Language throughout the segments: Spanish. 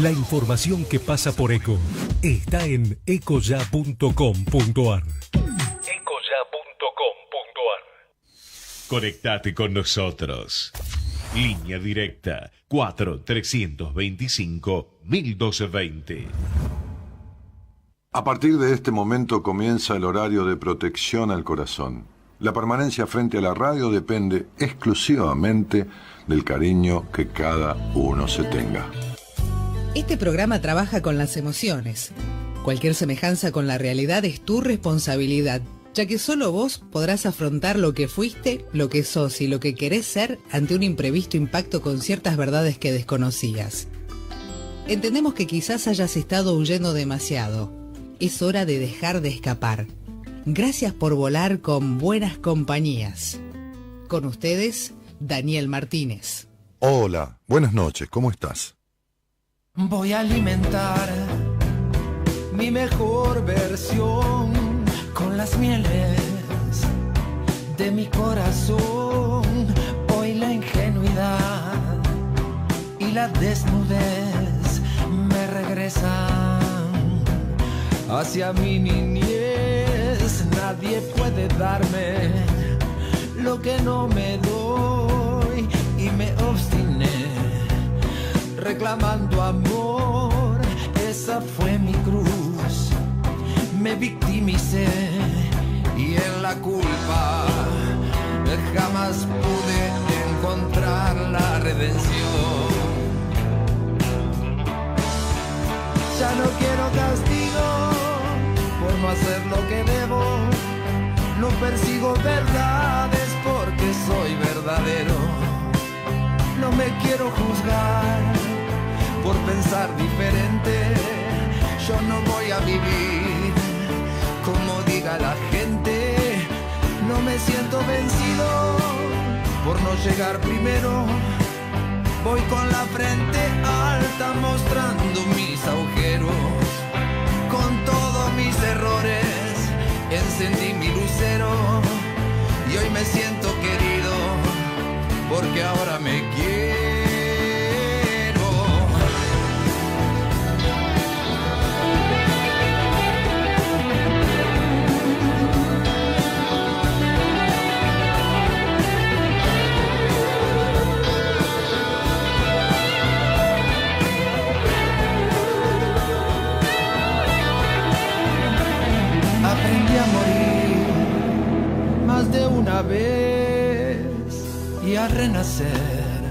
La información que pasa por ECO está en ecoya.com.ar. Conectate con nosotros. Línea directa 4-325-1220. A partir de este momento comienza el horario de protección al corazón. La permanencia frente a la radio depende exclusivamente del cariño que cada uno se tenga. Este programa trabaja con las emociones. Cualquier semejanza con la realidad es tu responsabilidad, ya que solo vos podrás afrontar lo que fuiste, lo que sos y lo que querés ser ante un imprevisto impacto con ciertas verdades que desconocías. Entendemos que quizás hayas estado huyendo demasiado. Es hora de dejar de escapar. Gracias por volar con buenas compañías. Con ustedes, Daniel Martínez. Hola, buenas noches, ¿cómo estás? Voy a alimentar mi mejor versión con las mieles de mi corazón. Hoy la ingenuidad y la desnudez me regresan hacia mi niñez. Nadie puede darme lo que no me doy y me obstiné reclamando amor. Esa fue mi cruz, me victimicé y en la culpa jamás pude encontrar la redención. Ya no quiero castigo por no hacer lo que debo. No persigo verdades porque soy verdadero. No me quiero juzgar por pensar diferente. Yo no voy a vivir como diga la gente. No me siento vencido por no llegar primero. Voy con la frente alta mostrando mis agujeros. Con todos mis errores encendí mi lucero y hoy me siento querido porque ahora me quiero. Aprendí a morir más de una vez y a renacer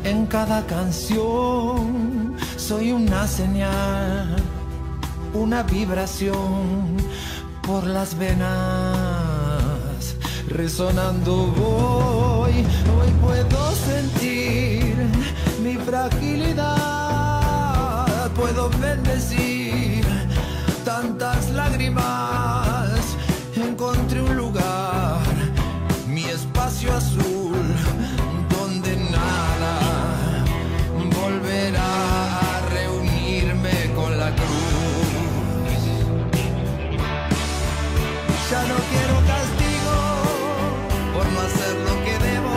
en cada canción. Soy una señal, una vibración por las venas. Resonando voy, hoy puedo sentir mi fragilidad. Puedo bendecir tantas lágrimas. Encontré un lugar, mi espacio azul, donde nada volverá a reunirme con la cruz. Ya no quiero castigo por no hacer lo que debo.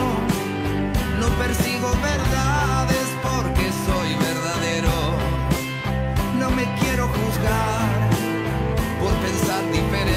No persigo verdades porque soy verdadero. No me quiero juzgar por pensar diferente.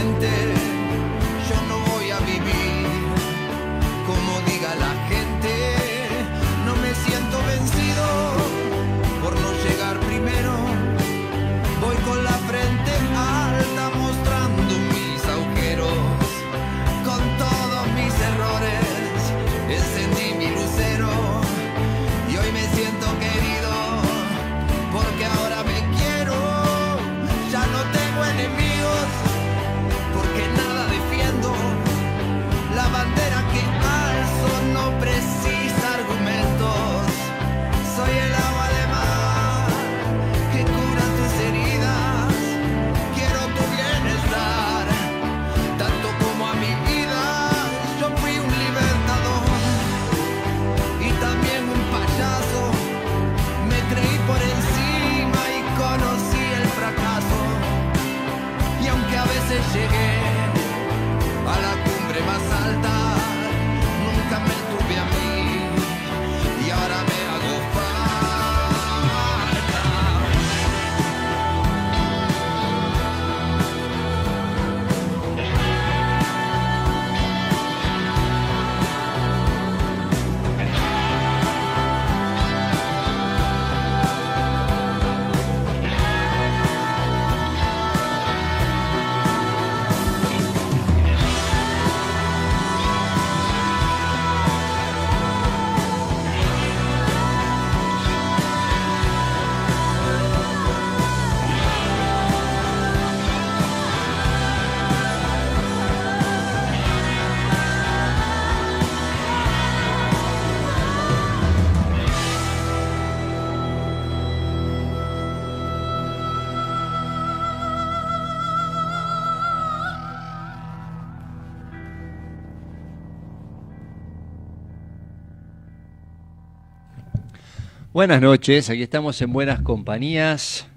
Buenas noches, aquí estamos en Buenas Compañías,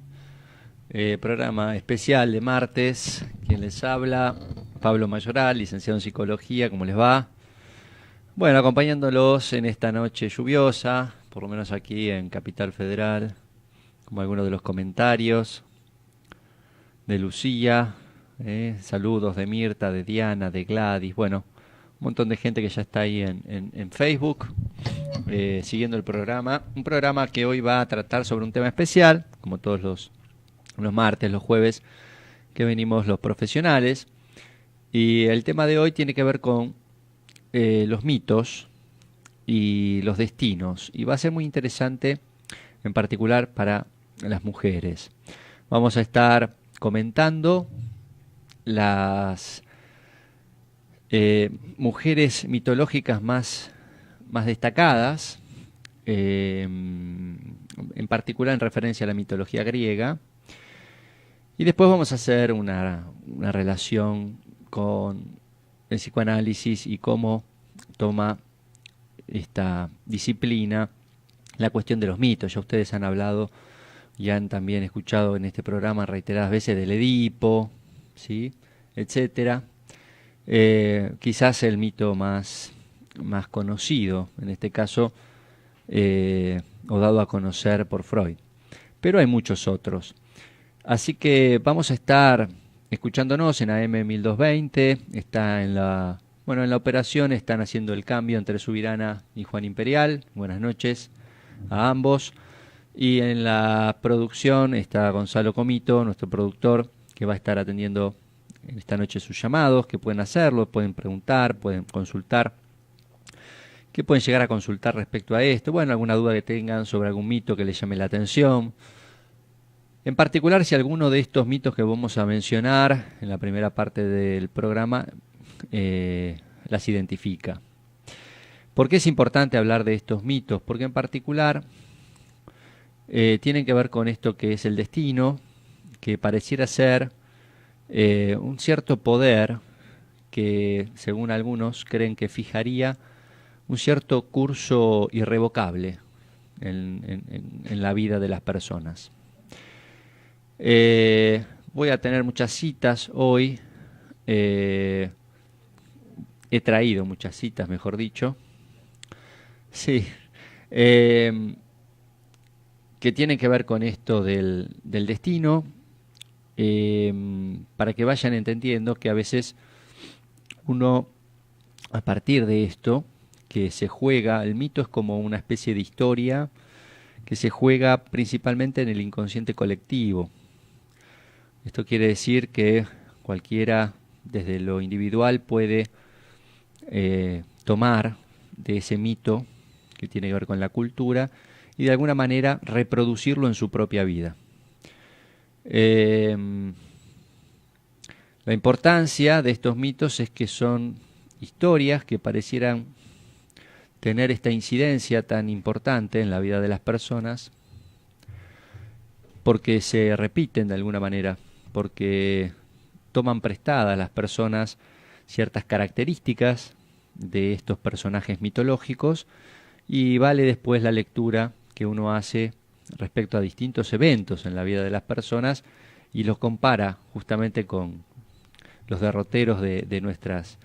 programa especial de martes. Quien les habla, Pablo Mayoral, licenciado en Psicología. ¿Cómo les va? Bueno, acompañándolos en esta noche lluviosa, por lo menos aquí en Capital Federal, como algunos de los comentarios de Lucía, saludos de Mirta, de Diana, de Gladys, bueno, un montón de gente que ya está ahí en Facebook, siguiendo el programa. Un programa que hoy va a tratar sobre un tema especial, como todos los martes, los jueves, que venimos los profesionales. Y el tema de hoy tiene que ver con los mitos y los destinos. Y va a ser muy interesante, en particular para las mujeres. Vamos a estar comentando las mujeres mitológicas más destacadas, en particular en referencia a la mitología griega, y después vamos a hacer una relación con el psicoanálisis y cómo toma esta disciplina la cuestión de los mitos. Ya ustedes han hablado y han también escuchado en este programa reiteradas veces del Edipo, ¿sí?, etcétera. Quizás el mito más conocido, en este caso, o dado a conocer por Freud. Pero hay muchos otros. Así que vamos a estar escuchándonos en AM 1220. Está en la operación, están haciendo el cambio entre Subirana y Juan Imperial. Buenas noches a ambos. Y en la producción está Gonzalo Comito, nuestro productor, que va a estar atendiendo esta noche sus llamados, que pueden hacerlo, pueden preguntar, pueden consultar. ¿Qué pueden llegar a consultar respecto a esto? Bueno, alguna duda que tengan sobre algún mito que les llame la atención. En particular, si alguno de estos mitos que vamos a mencionar en la primera parte del programa las identifica. ¿Por qué es importante hablar de estos mitos? Porque en particular tienen que ver con esto que es el destino, que pareciera ser un cierto poder que, según algunos, creen que fijaría un cierto curso irrevocable en la vida de las personas. Voy a tener muchas citas hoy. He traído muchas citas, mejor dicho. Sí. Que tienen que ver con esto del destino. Para que vayan entendiendo que a veces uno, a partir de esto, que se juega, el mito es como una especie de historia que se juega principalmente en el inconsciente colectivo. Esto quiere decir que cualquiera, desde lo individual, puede tomar de ese mito que tiene que ver con la cultura y de alguna manera reproducirlo en su propia vida. La importancia de estos mitos es que son historias que parecieran tener esta incidencia tan importante en la vida de las personas porque se repiten de alguna manera, porque toman prestadas las personas ciertas características de estos personajes mitológicos y vale después la lectura que uno hace respecto a distintos eventos en la vida de las personas y los compara justamente con los derroteros de nuestras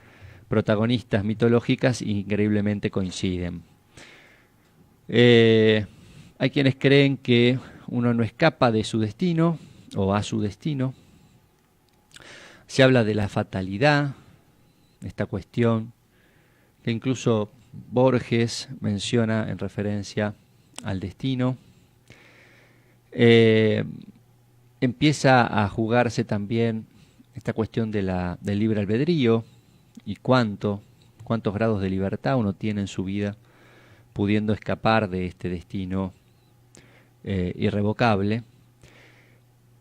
protagonistas mitológicas y increíblemente coinciden. Hay quienes creen que uno no escapa de su destino o a su destino. Se habla de la fatalidad, esta cuestión que incluso Borges menciona en referencia al destino. Empieza a jugarse también esta cuestión del libre albedrío y cuántos grados de libertad uno tiene en su vida pudiendo escapar de este destino irrevocable.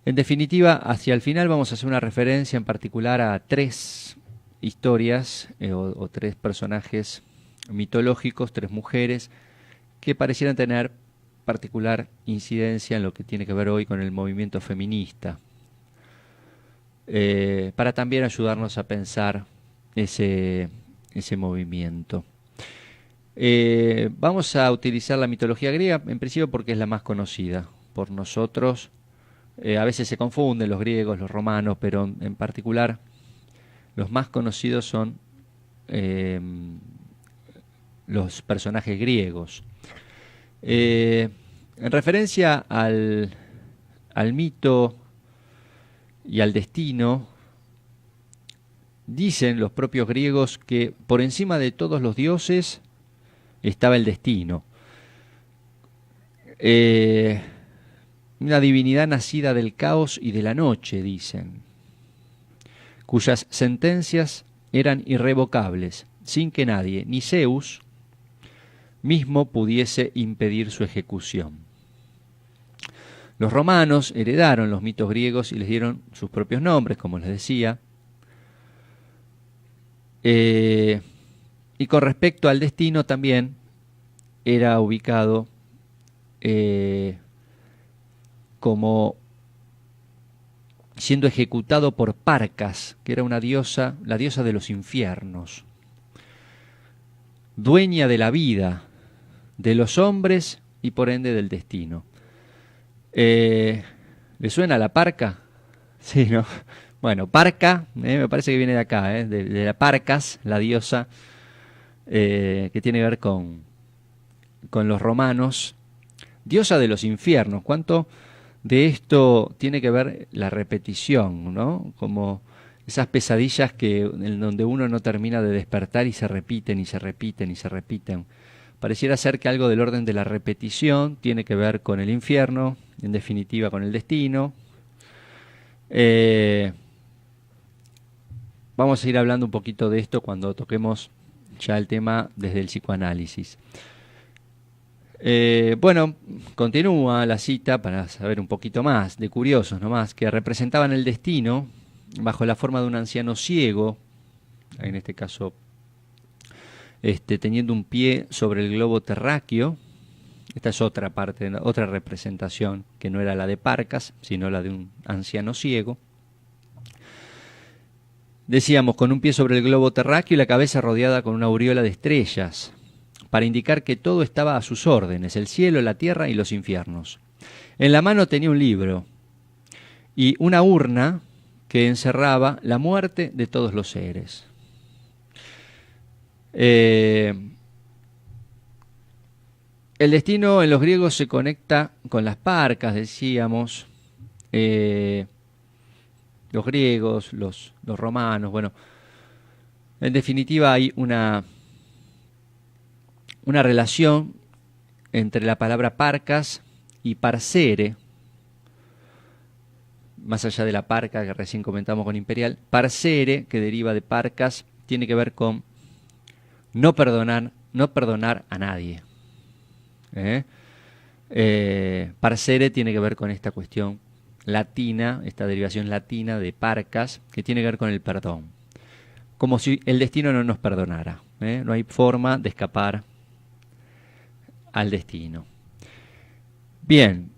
En definitiva, hacia el final vamos a hacer una referencia en particular a tres historias o tres personajes mitológicos, tres mujeres que parecieran tener particular incidencia en lo que tiene que ver hoy con el movimiento feminista, para también ayudarnos a pensar ese movimiento. Vamos a utilizar la mitología griega en principio porque es la más conocida por nosotros. A veces se confunden los griegos, los romanos, pero en particular los más conocidos son los personajes griegos. En referencia al mito y al destino, dicen los propios griegos que por encima de todos los dioses estaba el destino. Una divinidad nacida del caos y de la noche, dicen, cuyas sentencias eran irrevocables, sin que nadie, ni Zeus mismo, pudiese impedir su ejecución. Los romanos heredaron los mitos griegos y les dieron sus propios nombres, como les decía. Y con respecto al destino también era ubicado como siendo ejecutado por Parcas, que era una diosa, la diosa de los infiernos, dueña de la vida, de los hombres y por ende del destino. ¿Le suena la Parca? Sí, ¿no? Bueno, Parca, me parece que viene de acá, de la Parcas, la diosa, que tiene que ver con los romanos, diosa de los infiernos. ¿Cuánto de esto tiene que ver la repetición, ¿no? Como esas pesadillas en donde uno no termina de despertar y se repiten y se repiten y se repiten. Pareciera ser que algo del orden de la repetición tiene que ver con el infierno, en definitiva con el destino. Vamos a ir hablando un poquito de esto cuando toquemos ya el tema desde el psicoanálisis. Bueno, continúa la cita para saber un poquito más, de curiosos nomás, que representaban el destino bajo la forma de un anciano ciego, en este caso teniendo un pie sobre el globo terráqueo. Esta es otra parte, otra representación que no era la de Parcas, sino la de un anciano ciego. Decíamos, con un pie sobre el globo terráqueo y la cabeza rodeada con una aureola de estrellas, para indicar que todo estaba a sus órdenes, el cielo, la tierra y los infiernos. En la mano tenía un libro y una urna que encerraba la muerte de todos los seres. El destino en los griegos se conecta con las Parcas, decíamos, los griegos, los romanos. Bueno, en definitiva hay una relación entre la palabra Parcas y Parcere, más allá de la Parca que recién comentamos con Imperial. Parcere, que deriva de Parcas, tiene que ver con no perdonar a nadie. Parcere tiene que ver con esta cuestión latina, esta derivación latina de Parcas, que tiene que ver con el perdón. Como si el destino no nos perdonara. No hay forma de escapar al destino. Bien,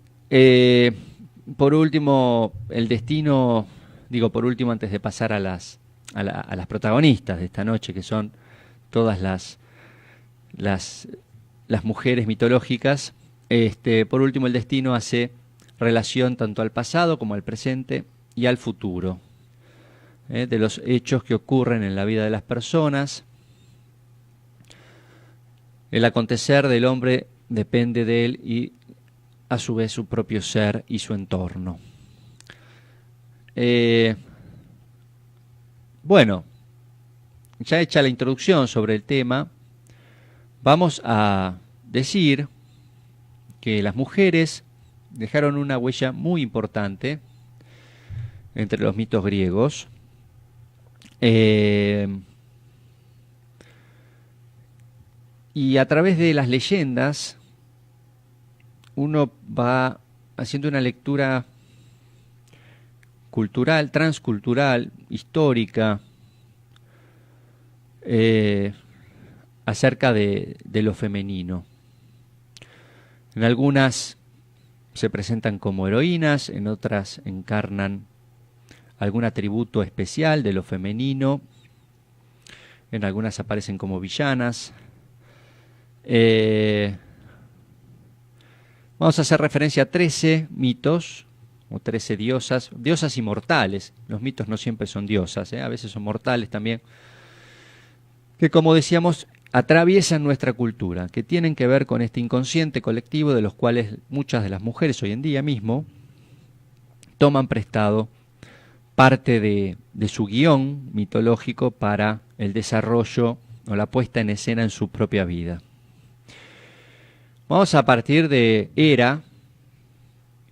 por último, el destino, digo por último antes de pasar a las protagonistas de esta noche, que son todas las mujeres mitológicas. Por último, el destino hace relación tanto al pasado como al presente y al futuro, de los hechos que ocurren en la vida de las personas. El acontecer del hombre depende de él y a su vez su propio ser y su entorno. Bueno, ya hecha la introducción sobre el tema, vamos a decir que las mujeres dejaron una huella muy importante entre los mitos griegos. Y a través de las leyendas uno va haciendo una lectura cultural, transcultural, histórica, acerca de lo femenino. En algunas se presentan como heroínas, en otras encarnan algún atributo especial de lo femenino, en algunas aparecen como villanas. Vamos a hacer referencia a 13 mitos, o 13 diosas, diosas inmortales. Los mitos no siempre son diosas, a veces son mortales también, que como decíamos, atraviesan nuestra cultura, que tienen que ver con este inconsciente colectivo de los cuales muchas de las mujeres hoy en día mismo toman prestado parte de su guión mitológico para el desarrollo o la puesta en escena en su propia vida. Vamos a partir de Hera,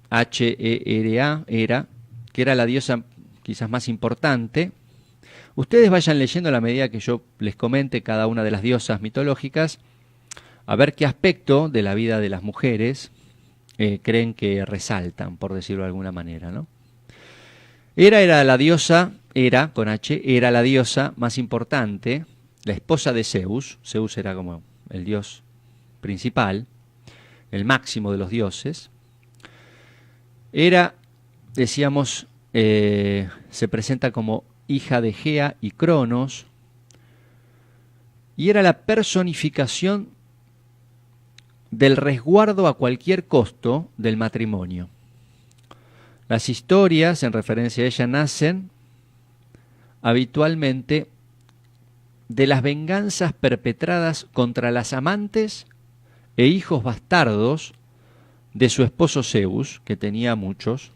H-E-R-A, Hera, que era la diosa quizás más importante. Ustedes vayan leyendo a la medida que yo les comente cada una de las diosas mitológicas, a ver qué aspecto de la vida de las mujeres creen que resaltan, por decirlo de alguna manera, ¿no? Hera era la diosa, Hera, con H, era la diosa más importante, la esposa de Zeus. Zeus era como el dios principal, el máximo de los dioses. Hera, decíamos, se presenta como hija de Gea y Cronos, y era la personificación del resguardo a cualquier costo del matrimonio. Las historias en referencia a ella nacen habitualmente de las venganzas perpetradas contra las amantes e hijos bastardos de su esposo Zeus, que tenía muchas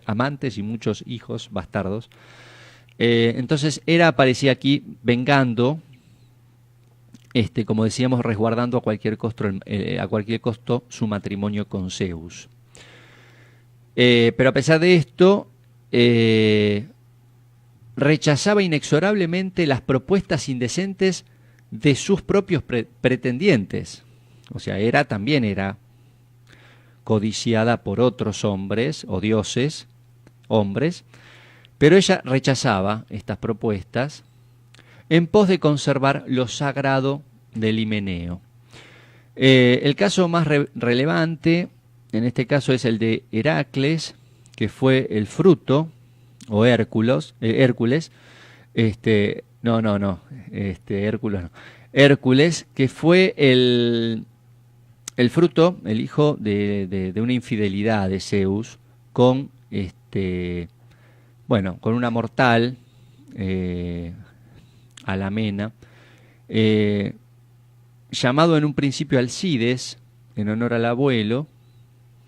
amantes y muchos hijos bastardos. Entonces Hera aparecía aquí vengando, como decíamos, resguardando a cualquier costo su matrimonio con Zeus. Pero a pesar de esto, rechazaba inexorablemente las propuestas indecentes de sus propios pretendientes. O sea, Hera también era codiciada por otros hombres o dioses, hombres, pero ella rechazaba estas propuestas en pos de conservar lo sagrado del himeneo. El caso más relevante en este caso es el de Heracles, que fue el fruto, o Hércules, Hércules, que fue el fruto, el hijo de una infidelidad de Zeus con con una mortal, Alamena, llamado en un principio Alcides, en honor al abuelo.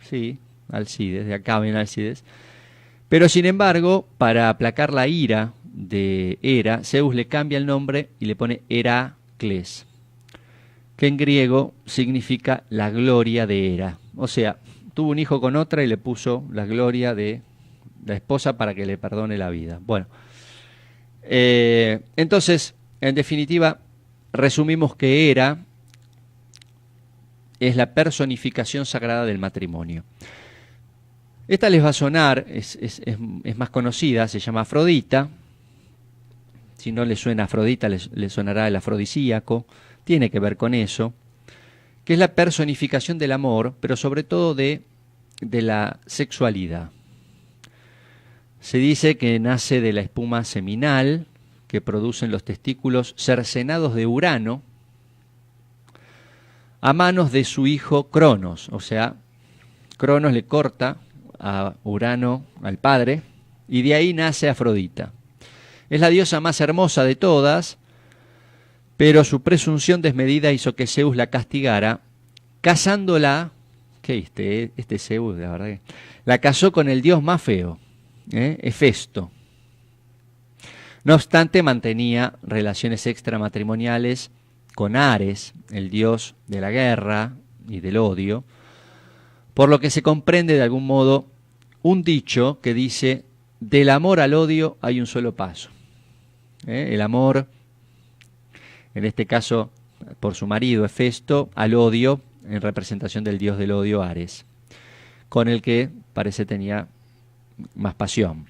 Sí, Alcides, de acá ven Alcides. Pero sin embargo, para aplacar la ira de Hera, Zeus le cambia el nombre y le pone Heracles, que en griego significa la gloria de Hera. O sea, tuvo un hijo con otra y le puso la gloria de la esposa para que le perdone la vida. Bueno, entonces, en definitiva, resumimos que Hera es la personificación sagrada del matrimonio. Esta les va a sonar, es más conocida, se llama Afrodita. Si no les suena Afrodita, les sonará el afrodisíaco. Tiene que ver con eso, que es la personificación del amor, pero sobre todo de la sexualidad. Se dice que nace de la espuma seminal que producen los testículos cercenados de Urano a manos de su hijo Cronos. O sea, Cronos le corta a Urano, al padre, y de ahí nace Afrodita. Es la diosa más hermosa de todas, pero su presunción desmedida hizo que Zeus la castigara, casándola, este Zeus, la verdad, la casó con el dios más feo, Hefesto. No obstante, mantenía relaciones extramatrimoniales con Ares, el dios de la guerra y del odio, por lo que se comprende de algún modo un dicho que dice: del amor al odio hay un solo paso. El amor, en este caso por su marido Hefesto, al odio, en representación del dios del odio Ares, con el que parece tenía más pasión.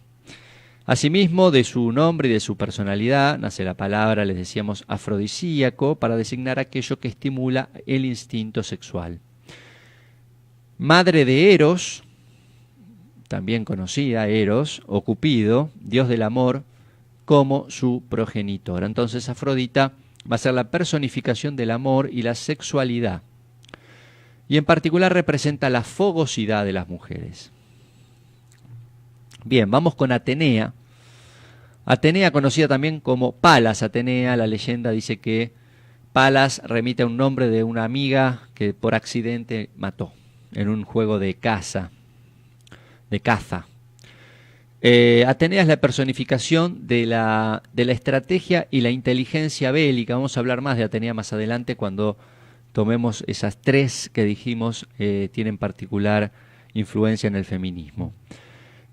Asimismo, de su nombre y de su personalidad nace la palabra, les decíamos, afrodisíaco, para designar aquello que estimula el instinto sexual. Madre de Eros, también conocida Eros, o Cupido, dios del amor, como su progenitora. Entonces Afrodita va a ser la personificación del amor y la sexualidad. Y en particular representa la fogosidad de las mujeres. Bien, vamos con Atenea. Atenea, conocida también como Palas Atenea, la leyenda dice que Palas remite a un nombre de una amiga que por accidente mató en un juego de caza. Atenea es la personificación de la estrategia y la inteligencia bélica. Vamos a hablar más de Atenea más adelante cuando tomemos esas tres que dijimos tienen particular influencia en el feminismo.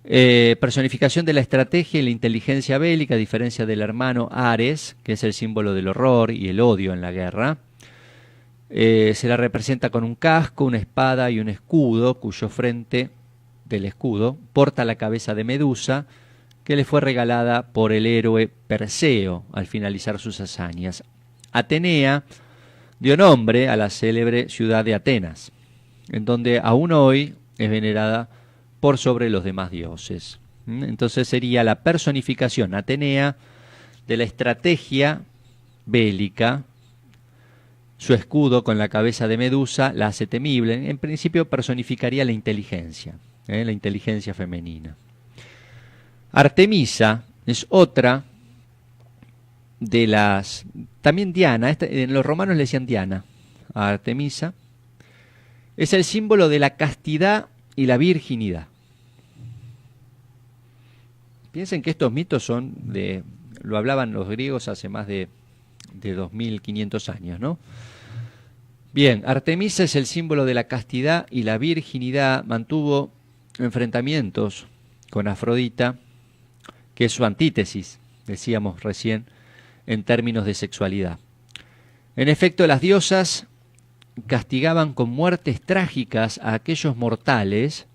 Personificación de la estrategia y la inteligencia bélica, a diferencia del hermano Ares, que es el símbolo del horror y el odio en la guerra. Se la representa con un casco, una espada y un escudo, cuyo frente del escudo porta la cabeza de Medusa, que le fue regalada por el héroe Perseo al finalizar sus hazañas. Atenea dio nombre a la célebre ciudad de Atenas, en donde aún hoy es venerada por sobre los demás dioses. Entonces sería la personificación Atenea de la estrategia bélica. Su escudo con la cabeza de Medusa la hace temible. En principio personificaría la inteligencia femenina. Artemisa es otra de las... También Diana, en los romanos le decían Diana a Artemisa. Es el símbolo de la castidad y la virginidad. Piensen que estos mitos lo hablaban los griegos hace más de 2500 años, ¿no? Bien, Artemisa es el símbolo de la castidad y la virginidad. Mantuvo enfrentamientos con Afrodita, que es su antítesis, decíamos recién, en términos de sexualidad. En efecto, las diosas castigaban con muertes trágicas a aquellos mortales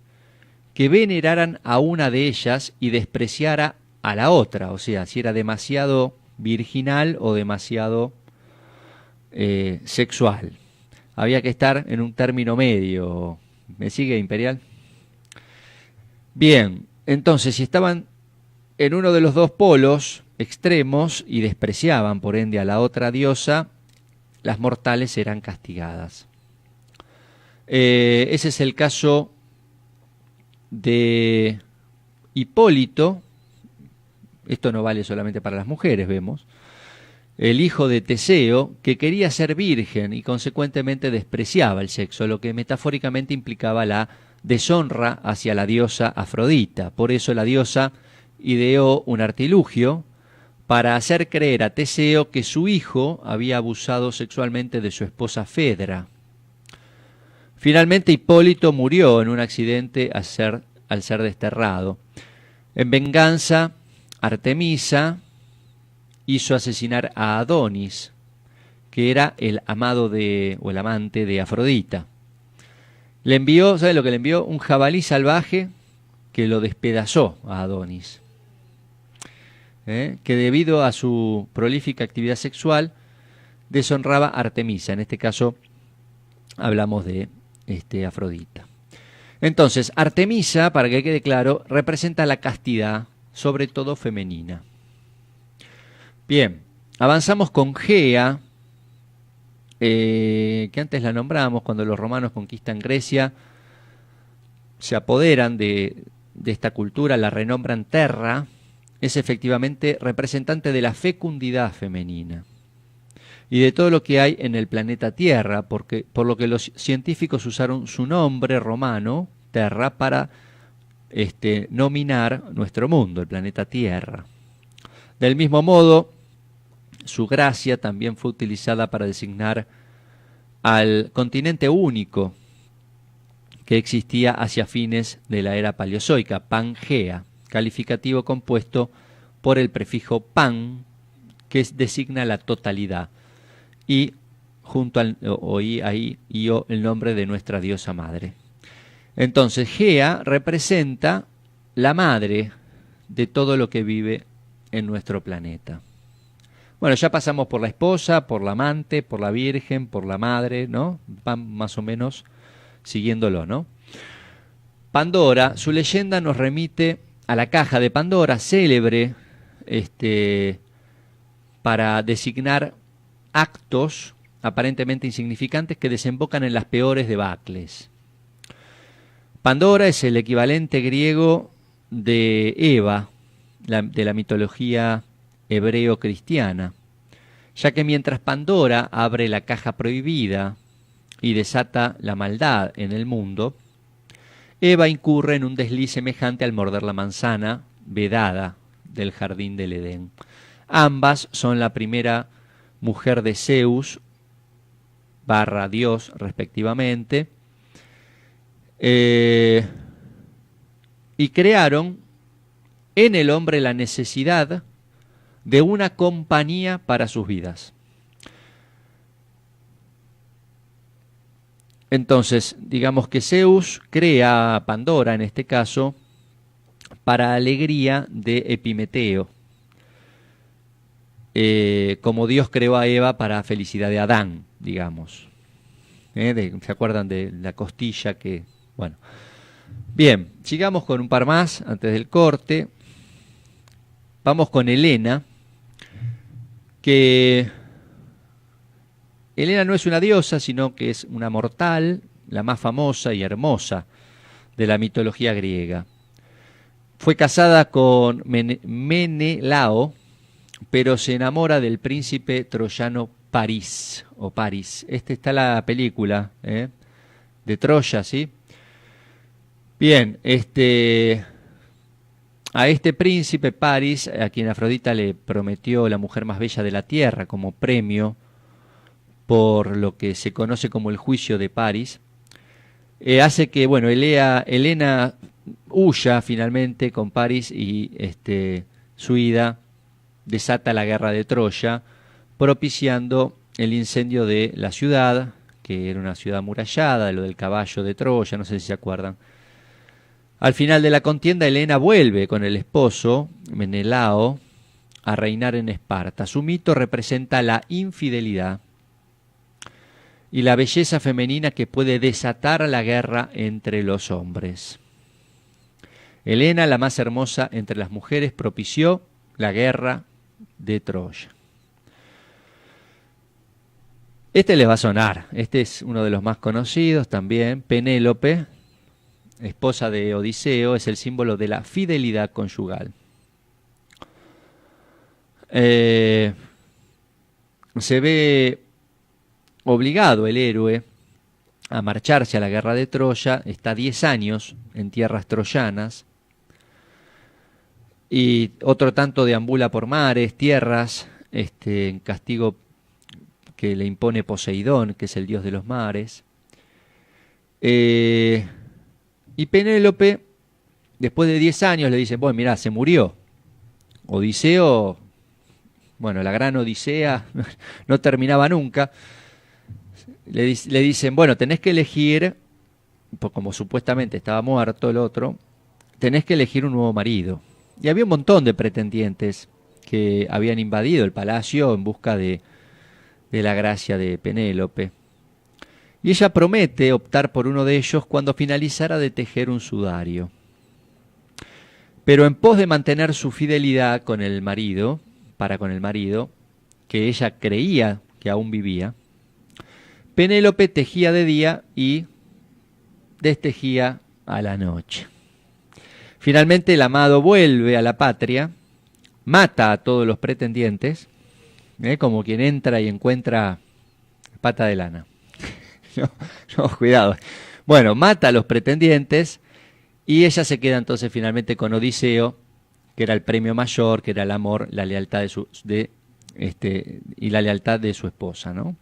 que veneraran a una de ellas y despreciara a la otra, o sea, si era demasiado virginal o demasiado sexual. Había que estar en un término medio. ¿Me sigue, Imperial? Bien, entonces si estaban en uno de los dos polos extremos y despreciaban por ende a la otra diosa, las mortales eran castigadas. Ese es el caso de Hipólito. Esto no vale solamente para las mujeres, vemos. El hijo de Teseo, que quería ser virgen y consecuentemente despreciaba el sexo, lo que metafóricamente implicaba la deshonra hacia la diosa Afrodita. Por eso la diosa ideó un artilugio para hacer creer a Teseo que su hijo había abusado sexualmente de su esposa Fedra. Finalmente Hipólito murió en un accidente al ser desterrado. En venganza, Artemisa hizo asesinar a Adonis, que era el amado o el amante de Afrodita. Le envió, ¿sabe lo que le envió? Un jabalí salvaje que lo despedazó a Adonis. Que debido a su prolífica actividad sexual deshonraba a Artemisa. En este caso hablamos de Afrodita. Entonces, Artemisa, para que quede claro, representa la castidad, sobre todo femenina. Bien, avanzamos con Gea, que antes la nombramos cuando los romanos conquistan Grecia, se apoderan de esta cultura, la renombran Terra. Es efectivamente representante de la fecundidad femenina y de todo lo que hay en el planeta Tierra, por lo que los científicos usaron su nombre romano, Terra, para nominar nuestro mundo, el planeta Tierra. Del mismo modo, su gracia también fue utilizada para designar al continente único que existía hacia fines de la era paleozoica, Pangea, calificativo compuesto por el prefijo pan, que designa la totalidad, y junto al el nombre de nuestra diosa madre. Entonces Gea representa la madre de todo lo que vive en nuestro planeta. Bueno, ya pasamos por la esposa, por la amante, por la virgen, por la madre, ¿no? Van más o menos siguiéndolo, ¿no? Pandora, su leyenda nos remite a la caja de Pandora, célebre para designar actos aparentemente insignificantes que desembocan en las peores debacles. Pandora es el equivalente griego de Eva, de la mitología hebreo-cristiana, ya que mientras Pandora abre la caja prohibida y desata la maldad en el mundo, Eva incurre en un desliz semejante al morder la manzana vedada del jardín del Edén. Ambas son la primera mujer de Zeus / Dios respectivamente, y crearon en el hombre la necesidad de una compañía para sus vidas. Entonces, digamos que Zeus crea a Pandora, en este caso, para alegría de Epimeteo, como Dios creó a Eva para felicidad de Adán, digamos. ¿Se acuerdan de la costilla que... Bueno, bien, sigamos con un par más antes del corte. Vamos con Helena, que Helena no es una diosa, sino que es una mortal, la más famosa y hermosa de la mitología griega. Fue casada con Menelao, pero se enamora del príncipe troyano París, o Paris. Está la película de Troya, ¿sí? Bien, a este príncipe París, a quien Afrodita le prometió la mujer más bella de la tierra como premio por lo que se conoce como el juicio de París, hace que, bueno, Helena huya finalmente con París y su ida desata la guerra de Troya, propiciando el incendio de la ciudad, que era una ciudad amurallada, lo del caballo de Troya, no sé si se acuerdan. Al final de la contienda, Helena vuelve con el esposo, Menelao, a reinar en Esparta. Su mito representa la infidelidad y la belleza femenina que puede desatar la guerra entre los hombres. Helena, la más hermosa entre las mujeres, propició la guerra de Troya. Este les va a sonar, este es uno de los más conocidos también. Penélope, esposa de Odiseo, es el símbolo de la fidelidad conyugal. Se ve obligado el héroe a marcharse a la guerra de Troya, está 10 años en tierras troyanas, y otro tanto deambula por mares, tierras, en castigo que le impone Poseidón, que es el dios de los mares. Y Penélope, después de 10 años, le dice, bueno, mirá, se murió. Odiseo, bueno, la gran Odisea no terminaba nunca. Le dicen, bueno, tenés que elegir, pues como supuestamente estaba muerto el otro, tenés que elegir un nuevo marido. Y había un montón de pretendientes que habían invadido el palacio en busca de la gracia de Penélope. Y ella promete optar por uno de ellos cuando finalizara de tejer un sudario. Pero en pos de mantener su fidelidad con el marido, que ella creía que aún vivía, Penélope tejía de día y destejía a la noche. Finalmente el amado vuelve a la patria, mata a todos los pretendientes, como quien entra y encuentra pata de lana. No, cuidado. Bueno, mata a los pretendientes y ella se queda entonces finalmente con Odiseo, que era el premio mayor, que era el amor, la lealtad y la lealtad de su esposa, ¿no?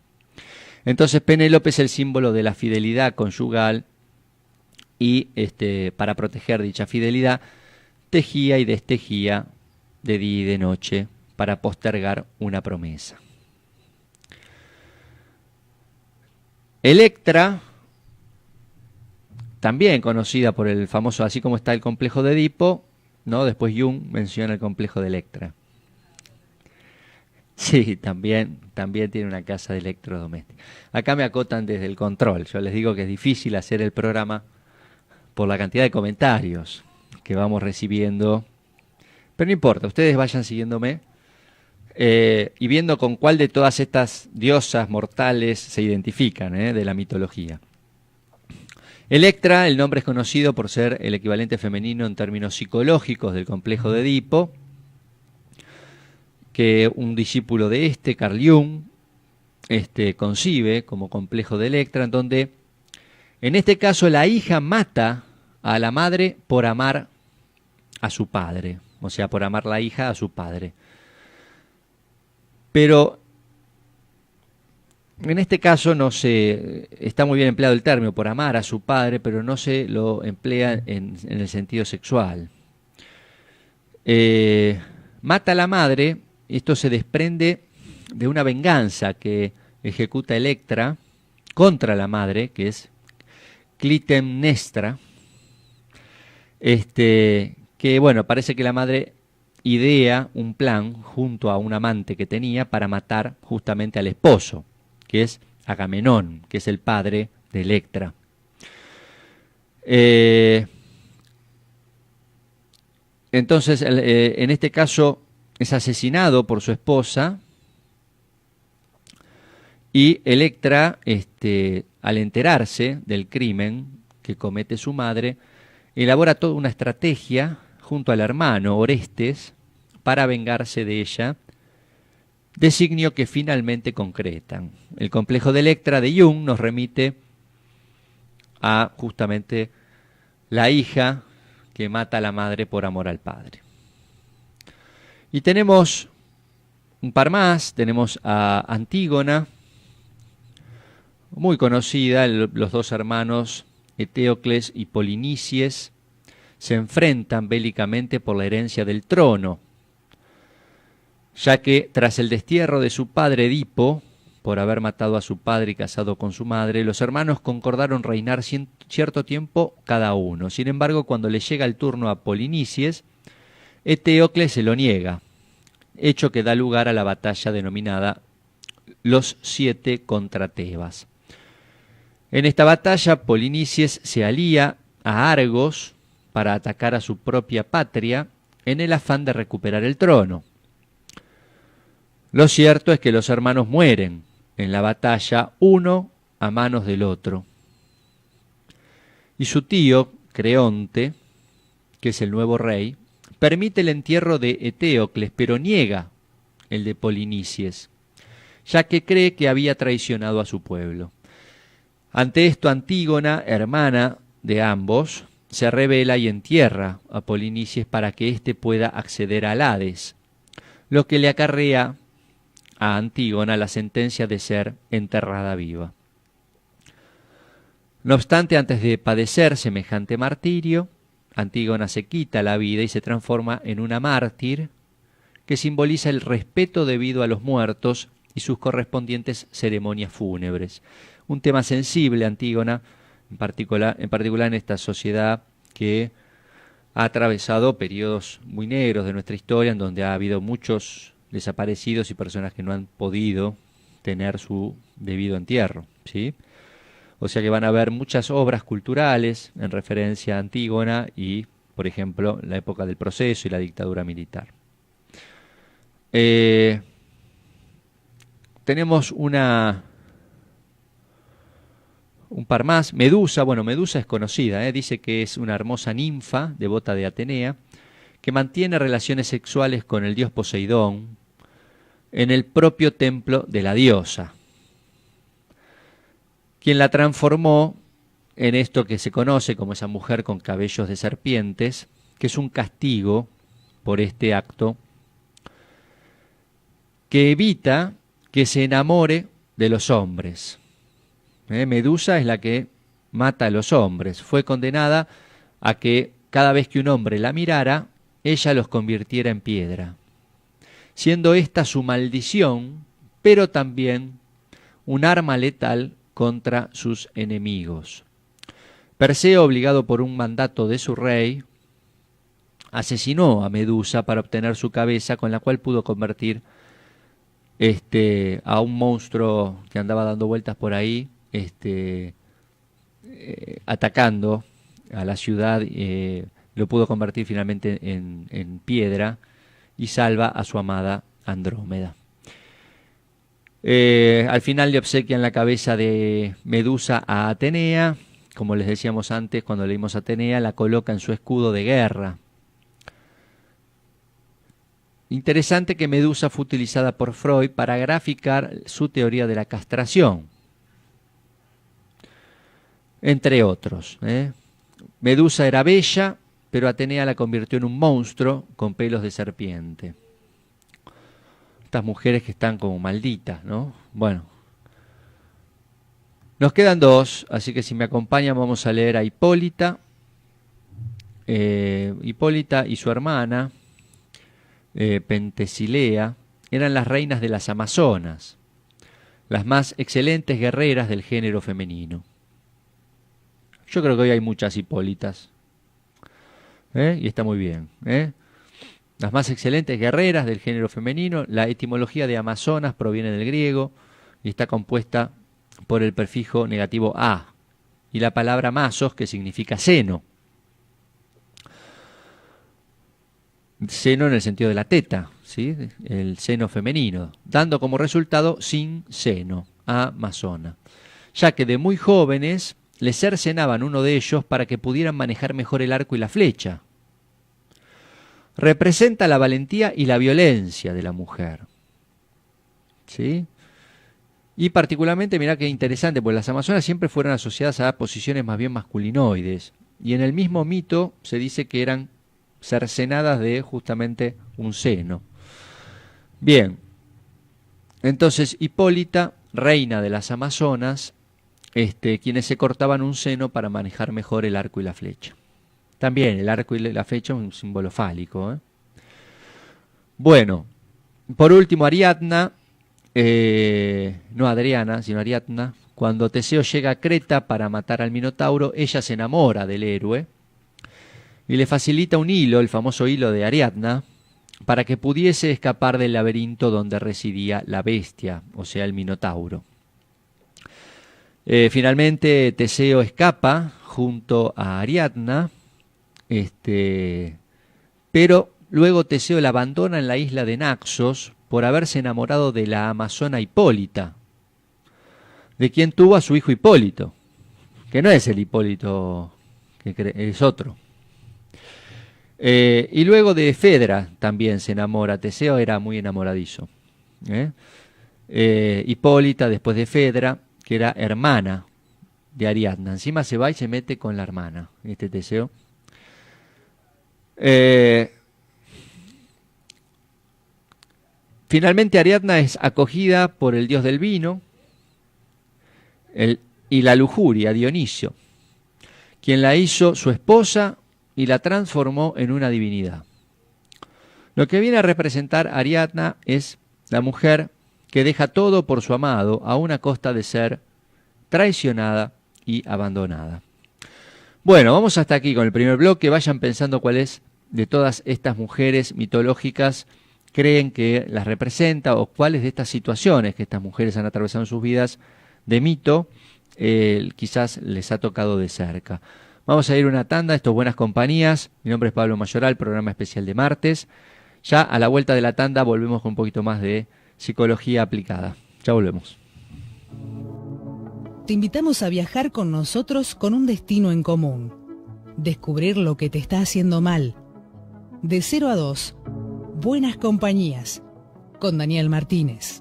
Entonces Penélope es el símbolo de la fidelidad conyugal y para proteger dicha fidelidad tejía y destejía de día y de noche para postergar una promesa. Electra, también conocida por el famoso, así como está el complejo de Edipo, ¿no? Después Jung menciona el complejo de Electra. Sí, también tiene una casa de electrodomésticos. Acá me acotan desde el control. Yo les digo que es difícil hacer el programa por la cantidad de comentarios que vamos recibiendo. Pero no importa, ustedes vayan siguiéndome. y viendo con cuál de todas estas diosas mortales se identifican de la mitología. Electra, el nombre es conocido por ser el equivalente femenino en términos psicológicos del complejo de Edipo, que un discípulo de Carl Jung, concibe como complejo de Electra, en donde en este caso la hija mata a la madre por amar a su padre, o sea, por amar la hija a su padre. Pero en este caso no se está muy bien empleado el término por amar a su padre, pero no se lo emplea en el sentido sexual. Mata a la madre, esto se desprende de una venganza que ejecuta Electra contra la madre, que es Clitemnestra, que bueno, parece que la madre idea un plan junto a un amante que tenía para matar justamente al esposo, que es Agamenón, que es el padre de Electra. Entonces, en este caso, es asesinado por su esposa y Electra, al enterarse del crimen que comete su madre, elabora toda una estrategia junto al hermano Orestes para vengarse de ella, designio que finalmente concretan. El complejo de Electra de Jung nos remite a justamente la hija que mata a la madre por amor al padre. Y tenemos un par más, tenemos a Antígona, muy conocida, los dos hermanos Eteocles y Polinices se enfrentan bélicamente por la herencia del trono, ya que tras el destierro de su padre Edipo, por haber matado a su padre y casado con su madre, los hermanos concordaron reinar cierto tiempo cada uno. Sin embargo, cuando le llega el turno a Polinices, Eteocles se lo niega, hecho que da lugar a la batalla denominada Los 7 contra Tebas. En esta batalla, Polinices se alía a Argos para atacar a su propia patria en el afán de recuperar el trono. Lo cierto es que los hermanos mueren en la batalla, uno a manos del otro. Y su tío, Creonte, que es el nuevo rey, permite el entierro de Eteocles, pero niega el de Polinices, ya que cree que había traicionado a su pueblo. Ante esto, Antígona, hermana de ambos, se revela y entierra a Polinices para que éste pueda acceder al Hades, lo que le acarrea a Antígona la sentencia de ser enterrada viva. No obstante, antes de padecer semejante martirio, Antígona se quita la vida y se transforma en una mártir que simboliza el respeto debido a los muertos y sus correspondientes ceremonias fúnebres. Un tema sensible, Antígona, en particular en esta sociedad que ha atravesado periodos muy negros de nuestra historia, en donde ha habido muchos desaparecidos y personas que no han podido tener su debido entierro, ¿sí? O sea que van a haber muchas obras culturales en referencia a Antígona y, por ejemplo, la época del proceso y la dictadura militar. Tenemos un par más. Medusa, bueno, Medusa es conocida, dice que es una hermosa ninfa devota de Atenea, que mantiene relaciones sexuales con el dios Poseidón en el propio templo de la diosa, quien la transformó en esto que se conoce como esa mujer con cabellos de serpientes, que es un castigo por este acto que evita que se enamore de los hombres. Medusa es la que mata a los hombres. Fue condenada a que cada vez que un hombre la mirara, ella los convirtiera en piedra, siendo esta su maldición, pero también un arma letal contra sus enemigos. Perseo, obligado por un mandato de su rey, asesinó a Medusa para obtener su cabeza, con la cual pudo convertir a un monstruo que andaba dando vueltas por ahí, atacando a la ciudad, lo pudo convertir finalmente en piedra y salva a su amada Andrómeda. Al final le obsequian la cabeza de Medusa a Atenea. Como les decíamos antes, cuando leímos Atenea, la coloca en su escudo de guerra. Interesante que Medusa fue utilizada por Freud para graficar su teoría de la castración, entre otros. Medusa era bella, pero Atenea la convirtió en un monstruo con pelos de serpiente. Estas mujeres que están como malditas, ¿no? Bueno, nos quedan dos, así que si me acompañan vamos a leer a Hipólita. Hipólita y su hermana, Pentesilea, eran las reinas de las Amazonas, las más excelentes guerreras del género femenino. Yo creo que hoy hay muchas Hipólitas, y está muy bien. Las más excelentes guerreras del género femenino. La etimología de Amazonas proviene del griego y está compuesta por el prefijo negativo a y la palabra masos, que significa seno. Seno en el sentido de la teta, ¿sí? El seno femenino, dando como resultado sin seno, amazona, ya que de muy jóvenes les cercenaban uno de ellos para que pudieran manejar mejor el arco y la flecha. Representa la valentía y la violencia de la mujer, ¿sí? Y particularmente, mirá qué interesante, porque las amazonas siempre fueron asociadas a posiciones más bien masculinoides, y en el mismo mito se dice que eran cercenadas de justamente un seno. Bien, entonces Hipólita, reina de las Amazonas, quienes se cortaban un seno para manejar mejor el arco y la flecha. También el arco y la flecha es un símbolo fálico. Bueno, por último Ariadna, no Adriana, sino Ariadna, cuando Teseo llega a Creta para matar al Minotauro, ella se enamora del héroe y le facilita un hilo, el famoso hilo de Ariadna, para que pudiese escapar del laberinto donde residía la bestia, o sea, el Minotauro. Finalmente Teseo escapa junto a Ariadna, pero luego Teseo la abandona en la isla de Naxos por haberse enamorado de la amazona Hipólita, de quien tuvo a su hijo Hipólito, que no es el Hipólito que es otro. Y luego de Fedra también se enamora. Teseo era muy enamoradizo. Hipólita después de Fedra, que era hermana de Ariadna. Encima se va y se mete con la hermana, Teseo. Finalmente Ariadna es acogida por el dios del vino y la lujuria, Dionisio, quien la hizo su esposa y la transformó en una divinidad. Lo que viene a representar Ariadna es la mujer que deja todo por su amado, aún a costa de ser traicionada y abandonada. Bueno, vamos hasta aquí con el primer bloque. Vayan pensando cuáles de todas estas mujeres mitológicas creen que las representa, o cuáles de estas situaciones que estas mujeres han atravesado en sus vidas de mito quizás les ha tocado de cerca. Vamos a ir a una tanda, esto es Buenas Compañías. Mi nombre es Pablo Mayoral, programa especial de martes. Ya a la vuelta de la tanda volvemos con un poquito más de psicología aplicada. Ya volvemos. Te invitamos a viajar con nosotros con un destino en común. Descubrir lo que te está haciendo mal. De 0 a 2, Buenas Compañías, con Daniel Martínez.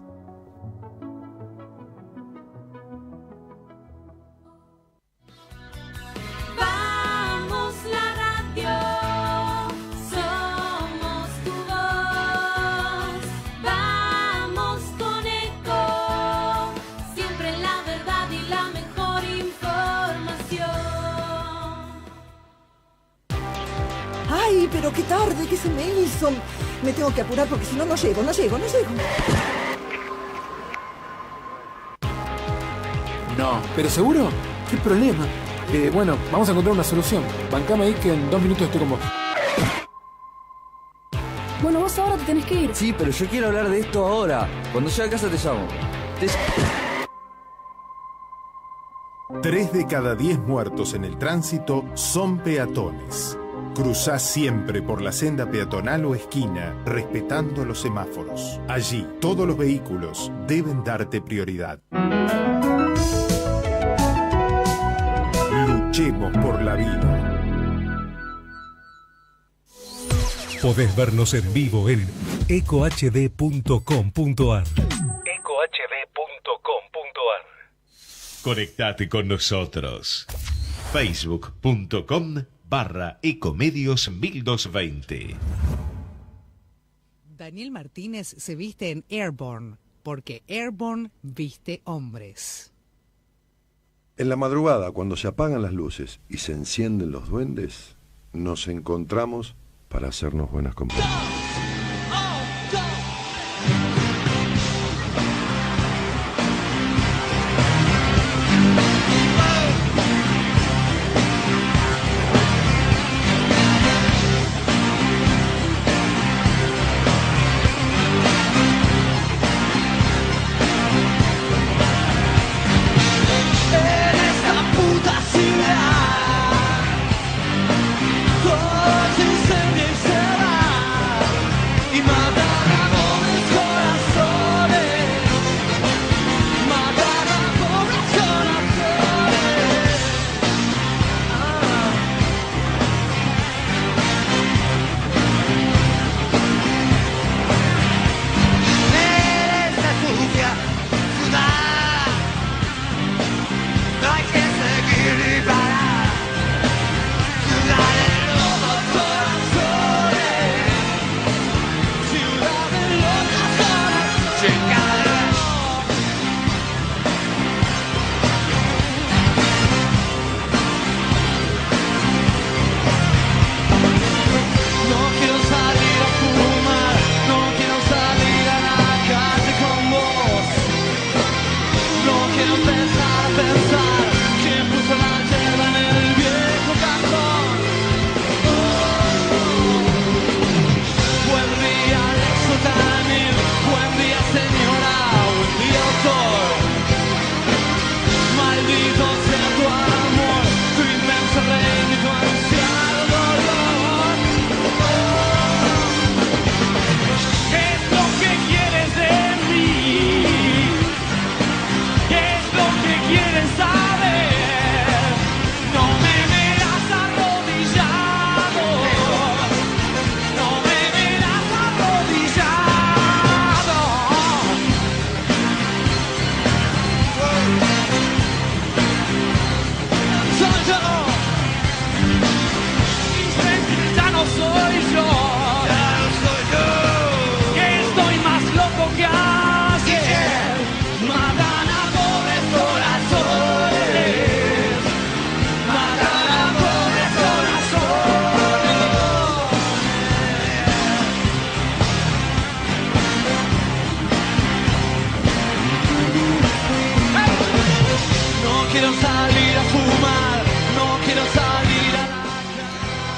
Pero qué tarde, ¿qué se me hizo? Me tengo que apurar porque si no, no llego. No. ¿Pero seguro? ¿Qué problema? Bueno, vamos a encontrar una solución. Bancame ahí que en 2 minutos estoy con vos. Bueno, vos ahora te tenés que ir. Sí, pero yo quiero hablar de esto ahora. Cuando llegue a casa te llamo. 3 de cada 10 muertos en el tránsito son peatones. Cruzá siempre por la senda peatonal o esquina, respetando los semáforos. Allí, todos los vehículos deben darte prioridad. Luchemos por la vida. Podés vernos en vivo en ecohd.com.ar. Conectate con nosotros. Facebook.com/Ecomedios1220. Daniel Martínez se viste en Airborne, porque Airborne viste hombres. En la madrugada, cuando se apagan las luces y se encienden los duendes, nos encontramos para hacernos buenas compañías.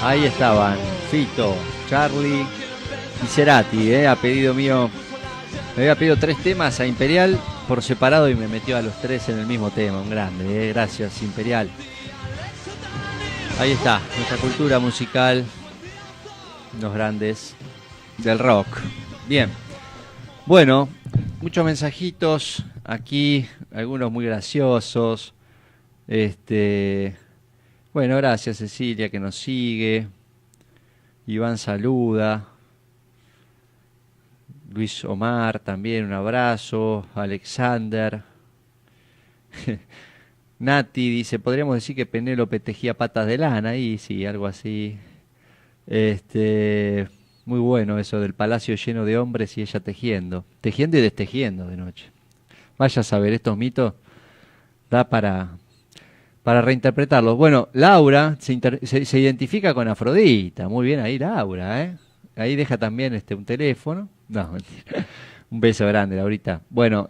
Ahí estaban Fito, Charlie y Cerati, a pedido mío. Me había pedido 3 temas a Imperial por separado y me metió a los 3 en el mismo tema. Un grande, gracias Imperial. Ahí está, nuestra cultura musical, los grandes del rock. Bien, bueno, muchos mensajitos aquí, algunos muy graciosos. Bueno, gracias Cecilia que nos sigue. Iván saluda. Luis Omar también, un abrazo. Alexander. Nati dice, podríamos decir que Penélope tejía patas de lana. Y sí, algo así. Muy bueno eso del palacio lleno de hombres y ella tejiendo. Tejiendo y destejiendo de noche. Vaya a saber, estos mitos da para reinterpretarlos. Bueno, Laura se identifica con Afrodita. Muy bien ahí, Laura, ¿eh? Ahí deja también un teléfono. No, mentira. Un beso grande, Laurita. Bueno,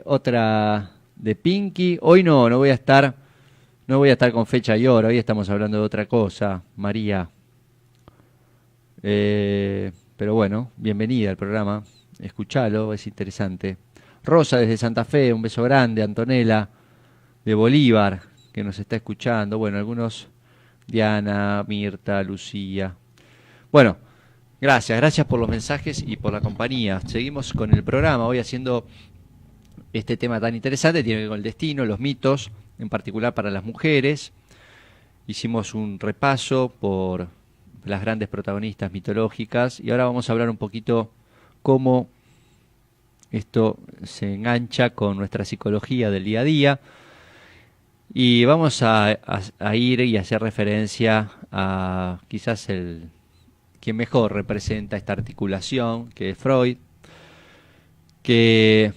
otra de Pinky. Hoy no voy a estar con fecha y hora. Hoy estamos hablando de otra cosa, María. Pero bueno, bienvenida al programa. Escuchalo, es interesante. Rosa desde Santa Fe, un beso grande. Antonella de Bolívar, que nos está escuchando. Bueno, algunos Diana, Mirta, Lucía. Bueno, gracias por los mensajes y por la compañía. Seguimos con el programa, hoy haciendo este tema tan interesante, tiene que ver con el destino, los mitos, en particular para las mujeres. Hicimos un repaso por las grandes protagonistas mitológicas y ahora vamos a hablar un poquito cómo esto se engancha con nuestra psicología del día a día. Y vamos a ir y hacer referencia a quizás quien mejor representa esta articulación, que es Freud, que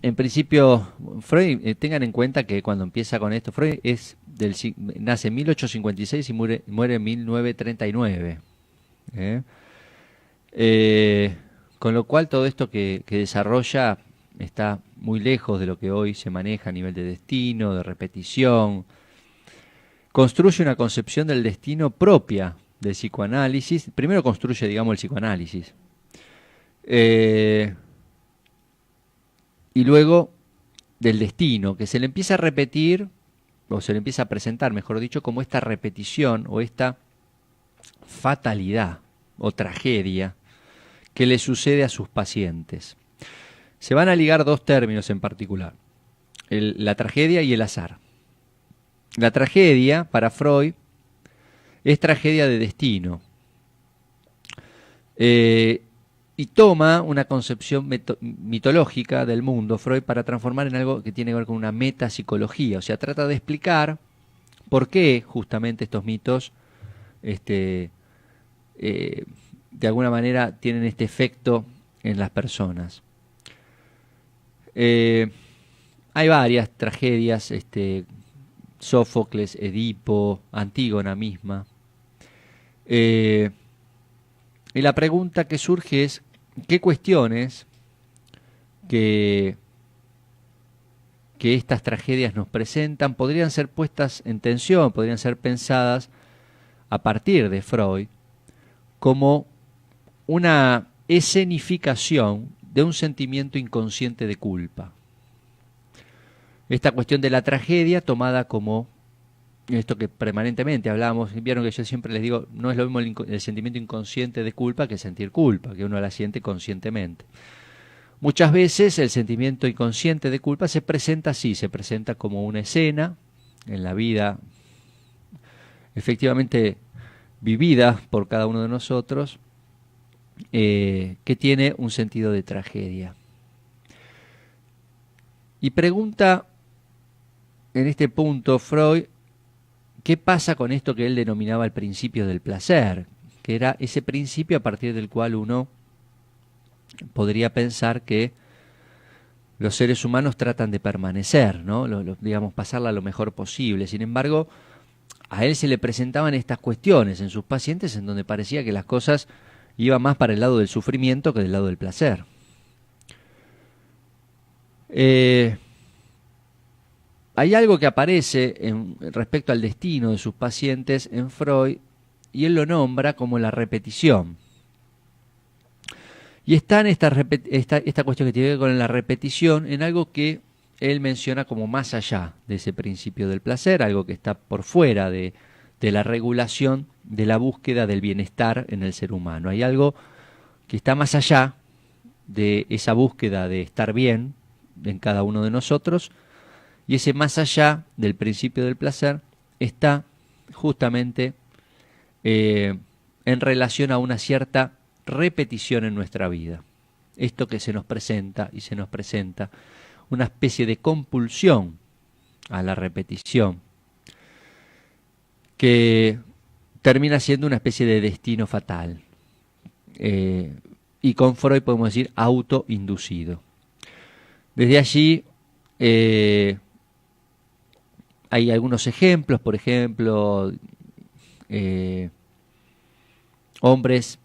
en principio, Freud, tengan en cuenta que cuando empieza con esto, Freud nace en 1856 y muere en 1939. Con lo cual todo esto que desarrolla está muy lejos de lo que hoy se maneja a nivel de destino, de repetición. Construye una concepción del destino propia del psicoanálisis. Primero construye, digamos, el psicoanálisis. Y luego del destino, que se le empieza a repetir, o se le empieza a presentar, mejor dicho, como esta repetición o esta fatalidad o tragedia que le sucede a sus pacientes. Se van a ligar dos términos en particular, la tragedia y el azar. La tragedia, para Freud, es tragedia de destino. Y toma una concepción mitológica del mundo, Freud, para transformar en algo que tiene que ver con una metapsicología. O sea, trata de explicar por qué justamente estos mitos de alguna manera tienen este efecto en las personas. Hay varias tragedias, Sófocles, Edipo, Antígona misma. Y la pregunta que surge es, ¿qué cuestiones que estas tragedias nos presentan podrían ser puestas en tensión, podrían ser pensadas a partir de Freud como una escenificación de un sentimiento inconsciente de culpa? Esta cuestión de la tragedia tomada como esto que permanentemente hablamos, vieron que yo siempre les digo, no es lo mismo el sentimiento inconsciente de culpa que sentir culpa, que uno la siente conscientemente. Muchas veces el sentimiento inconsciente de culpa se presenta así, se presenta como una escena en la vida efectivamente vivida por cada uno de nosotros, que tiene un sentido de tragedia. Y pregunta en este punto Freud, ¿qué pasa con esto que él denominaba el principio del placer? Que era ese principio a partir del cual uno podría pensar que los seres humanos tratan de permanecer, ¿no? Digamos, pasarla lo mejor posible. Sin embargo, a él se le presentaban estas cuestiones en sus pacientes en donde parecía que las cosas iban más para el lado del sufrimiento que del lado del placer. Hay algo que aparece respecto al destino de sus pacientes en Freud, y él lo nombra como la repetición. Y está en esta cuestión que tiene que ver con la repetición, en algo que él menciona como más allá de ese principio del placer, algo que está por fuera de la regulación de la búsqueda del bienestar en el ser humano. Hay algo que está más allá de esa búsqueda de estar bien en cada uno de nosotros, y ese más allá del principio del placer está justamente en relación a una cierta repetición en nuestra vida. Esto que se nos presenta y se nos presenta, una especie de compulsión a la repetición, que termina siendo una especie de destino fatal. Y con Freud podemos decir autoinducido. Desde allí hay algunos ejemplos, por ejemplo, hombres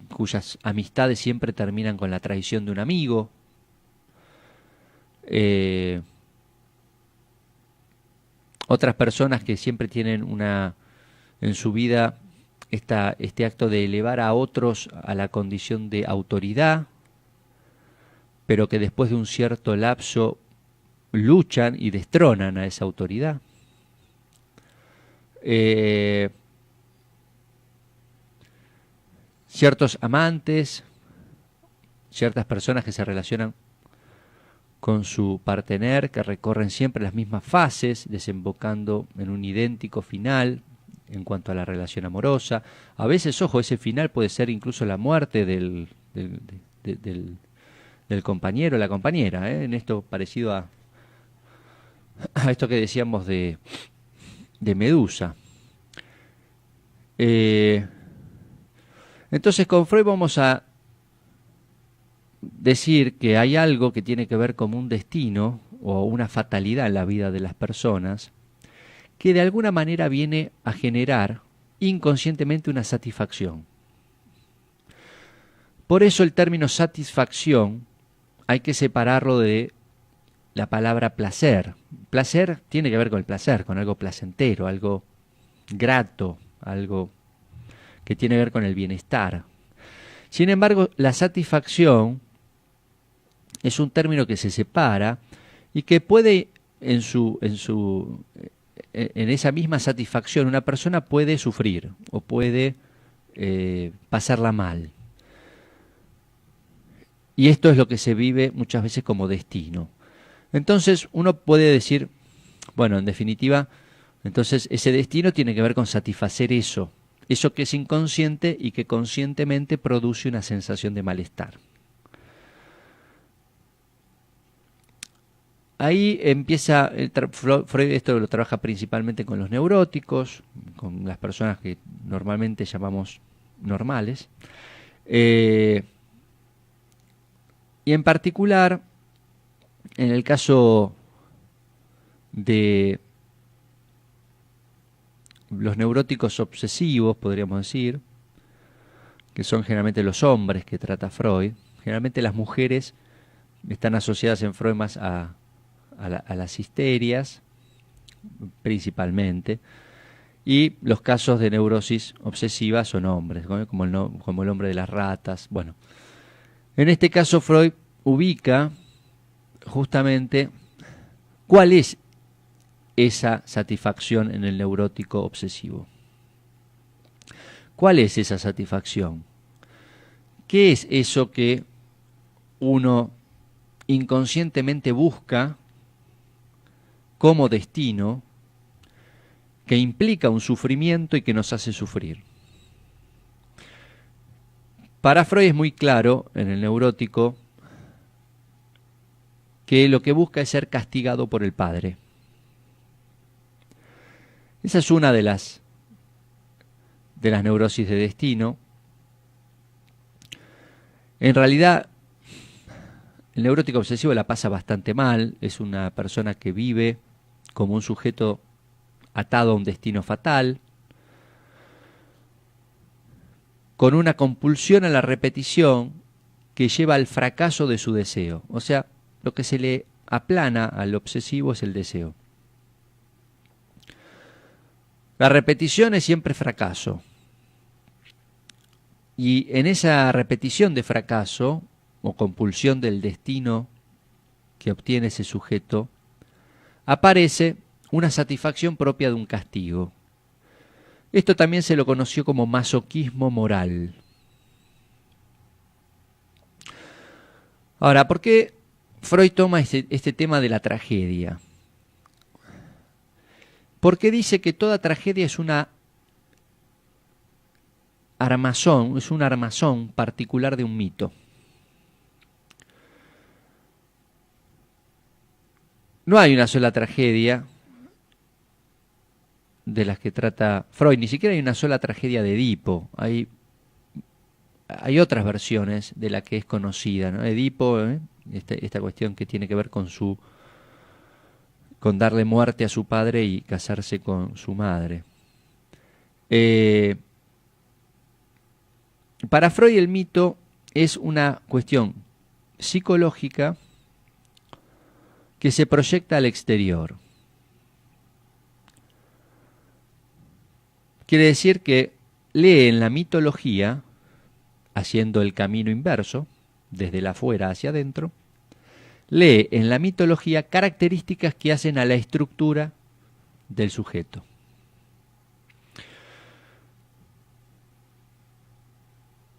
cuyas amistades siempre terminan con la traición de un amigo, otras personas que siempre tienen en su vida este acto de elevar a otros a la condición de autoridad, pero que después de un cierto lapso luchan y destronan a esa autoridad. ciertos amantes, ciertas personas que se relacionan con su partener, que recorren siempre las mismas fases, desembocando en un idéntico final en cuanto a la relación amorosa. A veces, ojo, ese final puede ser incluso la muerte del compañero o la compañera, en esto parecido a esto que decíamos de Medusa. Entonces, con Freud vamos a decir que hay algo que tiene que ver con un destino o una fatalidad en la vida de las personas que de alguna manera viene a generar inconscientemente una satisfacción. Por eso el término satisfacción hay que separarlo de la palabra placer. Placer tiene que ver con el placer, con algo placentero, algo grato, algo que tiene que ver con el bienestar. Sin embargo, la satisfacción es un término que se separa y que puede, en esa misma satisfacción, una persona puede sufrir o puede pasarla mal. Y esto es lo que se vive muchas veces como destino. Entonces uno puede decir, bueno, en definitiva, entonces ese destino tiene que ver con satisfacer eso que es inconsciente y que conscientemente produce una sensación de malestar. Ahí empieza, Freud esto lo trabaja principalmente con los neuróticos, con las personas que normalmente llamamos normales, y en particular, en el caso de los neuróticos obsesivos, podríamos decir, que son generalmente los hombres que trata Freud. Generalmente las mujeres están asociadas en Freud más a las histerias, principalmente, y los casos de neurosis obsesiva son hombres, ¿no? como el hombre de las ratas. Bueno, en este caso Freud ubica justamente cuál es esa satisfacción en el neurótico obsesivo. ¿Cuál es esa satisfacción? ¿Qué es eso que uno inconscientemente busca como destino, que implica un sufrimiento y que nos hace sufrir? Para Freud es muy claro en el neurótico que lo que busca es ser castigado por el padre. Esa es una de las neurosis de destino. En realidad, el neurótico obsesivo la pasa bastante mal. Es una persona que vive como un sujeto atado a un destino fatal, con una compulsión a la repetición que lleva al fracaso de su deseo. O sea, lo que se le aplana al obsesivo es el deseo. La repetición es siempre fracaso. Y en esa repetición de fracaso o compulsión del destino que obtiene ese sujeto, aparece una satisfacción propia de un castigo. Esto también se lo conoció como masoquismo moral. Ahora, ¿por qué Freud toma este tema de la tragedia? Porque dice que toda tragedia es una armazón, es un armazón particular de un mito. No hay una sola tragedia de las que trata Freud, ni siquiera hay una sola tragedia de Edipo. Hay otras versiones de la que es conocida, ¿no? Edipo, esta cuestión que tiene que ver con darle muerte a su padre y casarse con su madre. Para Freud el mito es una cuestión psicológica que se proyecta al exterior. Quiere decir que lee en la mitología, haciendo el camino inverso, desde el afuera hacia adentro, lee en la mitología características que hacen a la estructura del sujeto.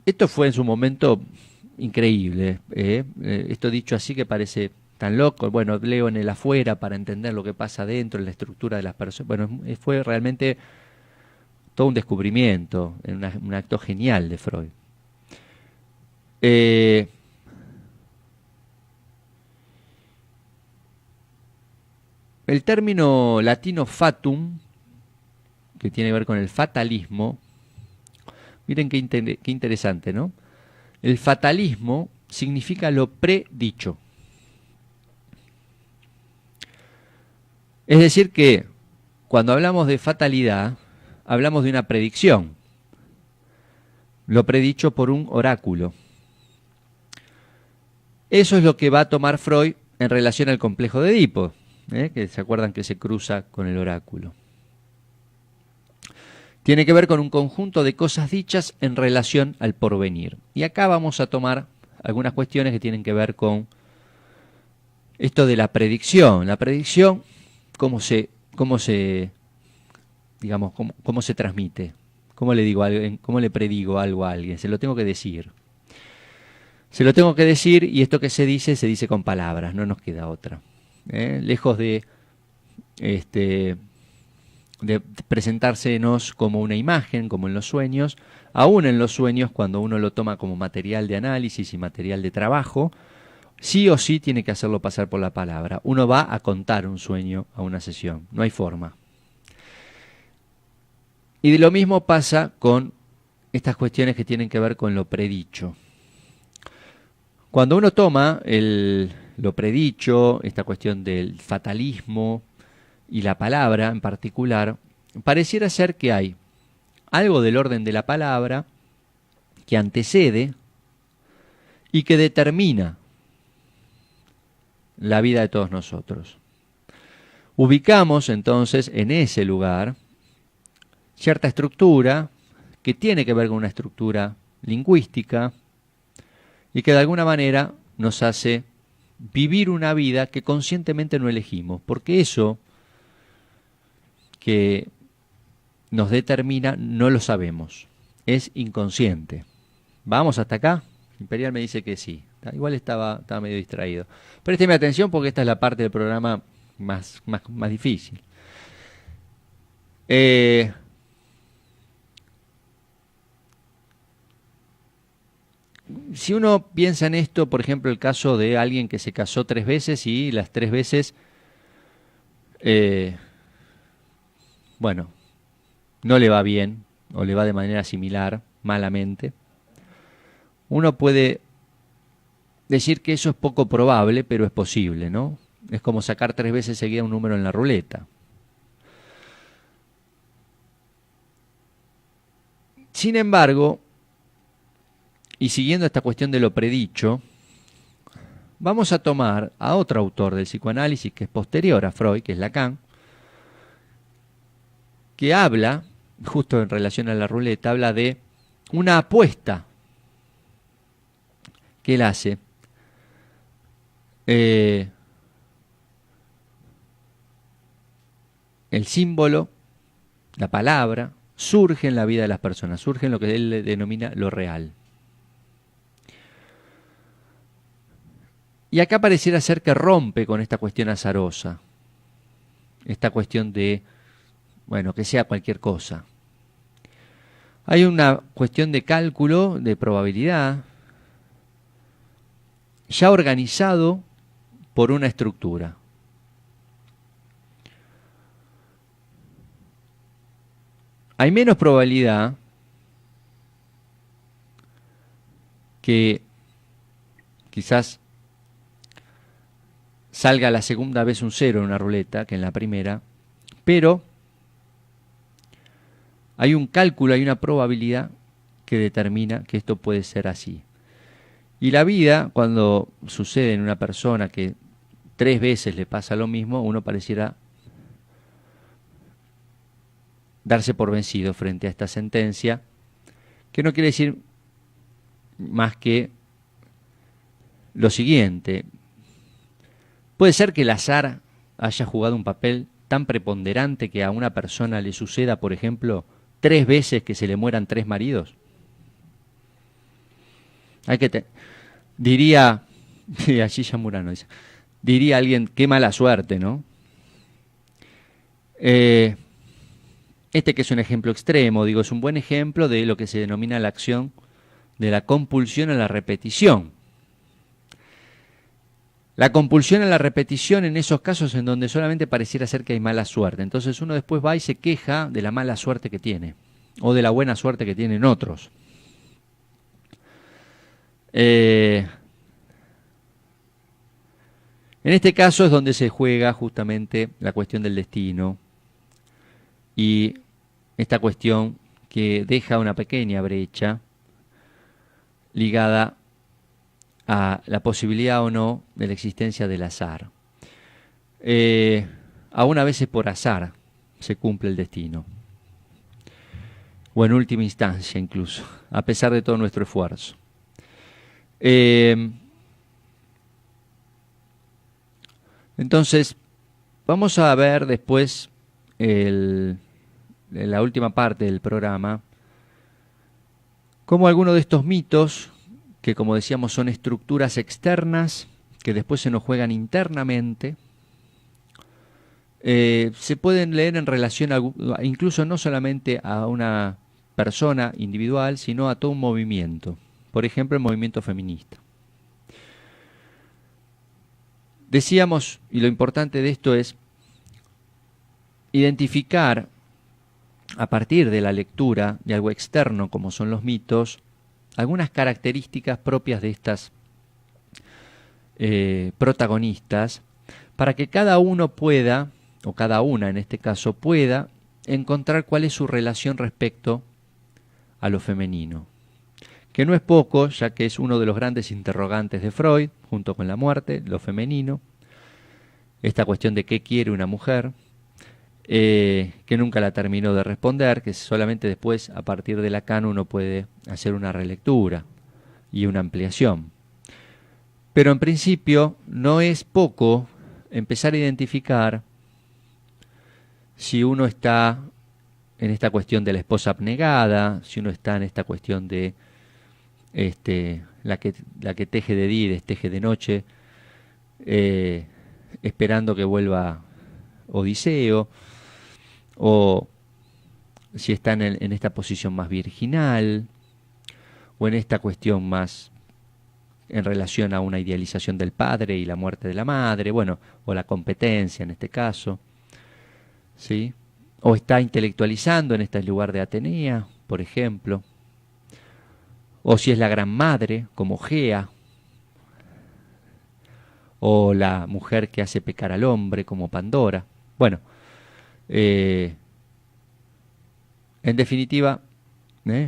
Esto fue en su momento increíble. Esto dicho así que parece tan loco. Bueno, leo en el afuera para entender lo que pasa dentro, en la estructura de las personas. Bueno, fue realmente todo un descubrimiento, un acto genial de Freud. El término latino fatum, que tiene que ver con el fatalismo, miren qué interesante, ¿no? El fatalismo significa lo predicho. Es decir que cuando hablamos de fatalidad, hablamos de una predicción, lo predicho por un oráculo. Eso es lo que va a tomar Freud en relación al complejo de Edipo, que se acuerdan que se cruza con el oráculo. Tiene que ver con un conjunto de cosas dichas en relación al porvenir. Y acá vamos a tomar algunas cuestiones que tienen que ver con esto de la predicción. La predicción, cómo se transmite. ¿Cómo le predigo algo a alguien? Se lo tengo que decir. Se lo tengo que decir y esto que se dice con palabras, no nos queda otra. Lejos de presentársenos como una imagen, como en los sueños, aún en los sueños, cuando uno lo toma como material de análisis y material de trabajo, sí o sí tiene que hacerlo pasar por la palabra. Uno va a contar un sueño a una sesión, no hay forma. Y de lo mismo pasa con estas cuestiones que tienen que ver con lo predicho. Cuando uno toma lo predicho, esta cuestión del fatalismo y la palabra en particular, pareciera ser que hay algo del orden de la palabra que antecede y que determina la vida de todos nosotros. Ubicamos entonces en ese lugar cierta estructura que tiene que ver con una estructura lingüística y que de alguna manera nos hace vivir una vida que conscientemente no elegimos, porque eso que nos determina no lo sabemos, es inconsciente. ¿Vamos hasta acá? Imperial me dice que sí, igual estaba medio distraído. Présteme atención porque esta es la parte del programa más difícil. Si uno piensa en esto, por ejemplo, el caso de alguien que se casó 3 veces y las 3 veces, no le va bien o le va de manera similar, malamente, uno puede decir que eso es poco probable, pero es posible, ¿no? Es como sacar 3 veces seguida un número en la ruleta. Sin embargo, y siguiendo esta cuestión de lo predicho, vamos a tomar a otro autor del psicoanálisis que es posterior a Freud, que es Lacan, que habla, justo en relación a la ruleta, habla de una apuesta que él hace. El símbolo, la palabra, surge en la vida de las personas, surge en lo que él denomina lo real. Y acá pareciera ser que rompe con esta cuestión azarosa, esta cuestión de, que sea cualquier cosa. Hay una cuestión de cálculo, de probabilidad, ya organizado por una estructura. Hay menos probabilidad que quizás salga la segunda vez un 0 en una ruleta que en la primera, pero hay un cálculo, hay una probabilidad que determina que esto puede ser así. Y la vida, cuando sucede en una persona que 3 veces le pasa lo mismo, uno pareciera darse por vencido frente a esta sentencia, que no quiere decir más que lo siguiente. Puede ser que el azar haya jugado un papel tan preponderante que a una persona le suceda, por ejemplo, 3 veces que se le mueran 3 maridos. Diría, allí ya Murano dice, diría alguien, qué mala suerte, ¿no? Este que es un ejemplo extremo, digo, es un buen ejemplo de lo que se denomina la acción de la compulsión a la repetición. La compulsión a la repetición en esos casos en donde solamente pareciera ser que hay mala suerte. Entonces uno después va y se queja de la mala suerte que tiene, o de la buena suerte que tienen otros. En este caso es donde se juega justamente la cuestión del destino y esta cuestión que deja una pequeña brecha ligada a la posibilidad o no de la existencia del azar. Aún a veces por azar se cumple el destino, o en última instancia incluso, a pesar de todo nuestro esfuerzo. Entonces, vamos a ver después en la última parte del programa cómo algunos de estos mitos, que como decíamos son estructuras externas que después se nos juegan internamente, se pueden leer en relación incluso no solamente a una persona individual, sino a todo un movimiento. Por ejemplo, el movimiento feminista. Decíamos, y lo importante de esto es identificar a partir de la lectura de algo externo, como son los mitos, algunas características propias de estas protagonistas, para que cada uno pueda, o cada una en este caso, pueda encontrar cuál es su relación respecto a lo femenino. Que no es poco, ya que es uno de los grandes interrogantes de Freud, junto con la muerte, lo femenino, esta cuestión de qué quiere una mujer, que nunca la terminó de responder, que solamente después, a partir de Lacan, uno puede hacer una relectura y una ampliación. Pero en principio no es poco empezar a identificar si uno está en esta cuestión de la esposa abnegada, si uno está en esta cuestión de la que teje de día y desteje de noche, esperando que vuelva Odiseo, o si está en esta posición más virginal, o en esta cuestión más en relación a una idealización del padre y la muerte de la madre, bueno, o la competencia en este caso, ¿sí? O está intelectualizando en este lugar de Atenea, por ejemplo, o si es la gran madre, como Gea, o la mujer que hace pecar al hombre, como Pandora. Bueno, en definitiva,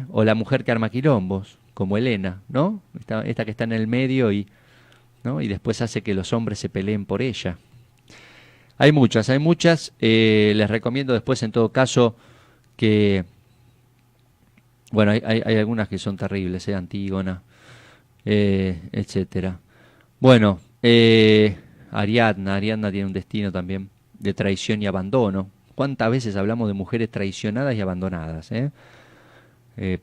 o la mujer que arma quilombos, como Helena, ¿no? Esta que está en el medio ¿no? Y después hace que los hombres se peleen por ella. Hay muchas. Les recomiendo después, en todo caso, que... Bueno, hay algunas que son terribles, Antígona, etcétera. Bueno, Ariadna tiene un destino también de traición y abandono. ¿Cuántas veces hablamos de mujeres traicionadas y abandonadas?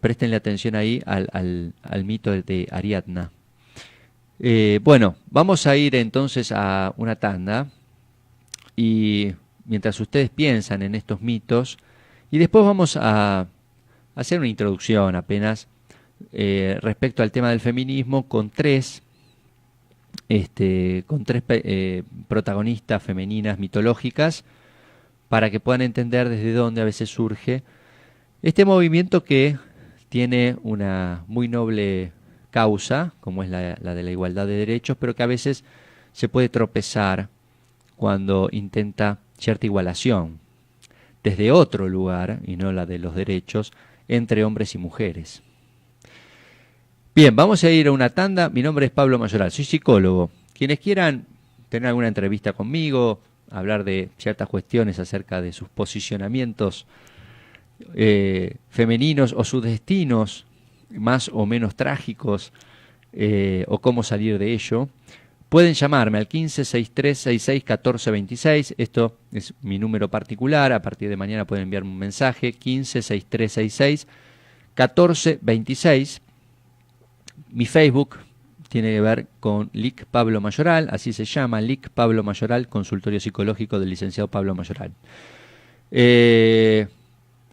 Préstenle atención ahí al mito de Ariadna. Bueno, vamos a ir entonces a una tanda, y mientras ustedes piensan en estos mitos, y después vamos a hacer una introducción apenas respecto al tema del feminismo con tres protagonistas femeninas mitológicas, para que puedan entender desde dónde a veces surge este movimiento que tiene una muy noble causa, como es la de la igualdad de derechos, pero que a veces se puede tropezar cuando intenta cierta igualación desde otro lugar, y no la de los derechos, entre hombres y mujeres. Bien, vamos a ir a una tanda. Mi nombre es Pablo Mayoral, soy psicólogo. Quienes quieran tener alguna entrevista conmigo, hablar de ciertas cuestiones acerca de sus posicionamientos femeninos o sus destinos más o menos trágicos, o cómo salir de ello, pueden llamarme al 1563661426. Esto es mi número particular. A partir de mañana pueden enviarme un mensaje, 1563661426, Mi Facebook tiene que ver con LIC Pablo Mayoral, así se llama, LIC Pablo Mayoral, consultorio psicológico del licenciado Pablo Mayoral.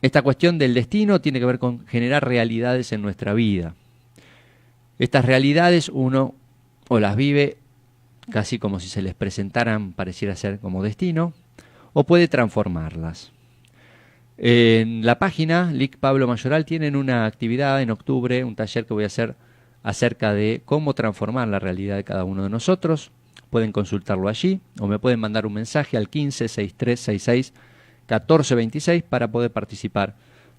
Esta cuestión del destino tiene que ver con generar realidades en nuestra vida. Estas realidades uno o las vive casi como si se les presentaran, pareciera ser como destino, o puede transformarlas. En la página LIC Pablo Mayoral tienen una actividad en octubre, un taller que voy a hacer acerca de cómo transformar la realidad de cada uno de nosotros. Pueden consultarlo allí o me pueden mandar un mensaje al 15 63 66 14 26 para poder participar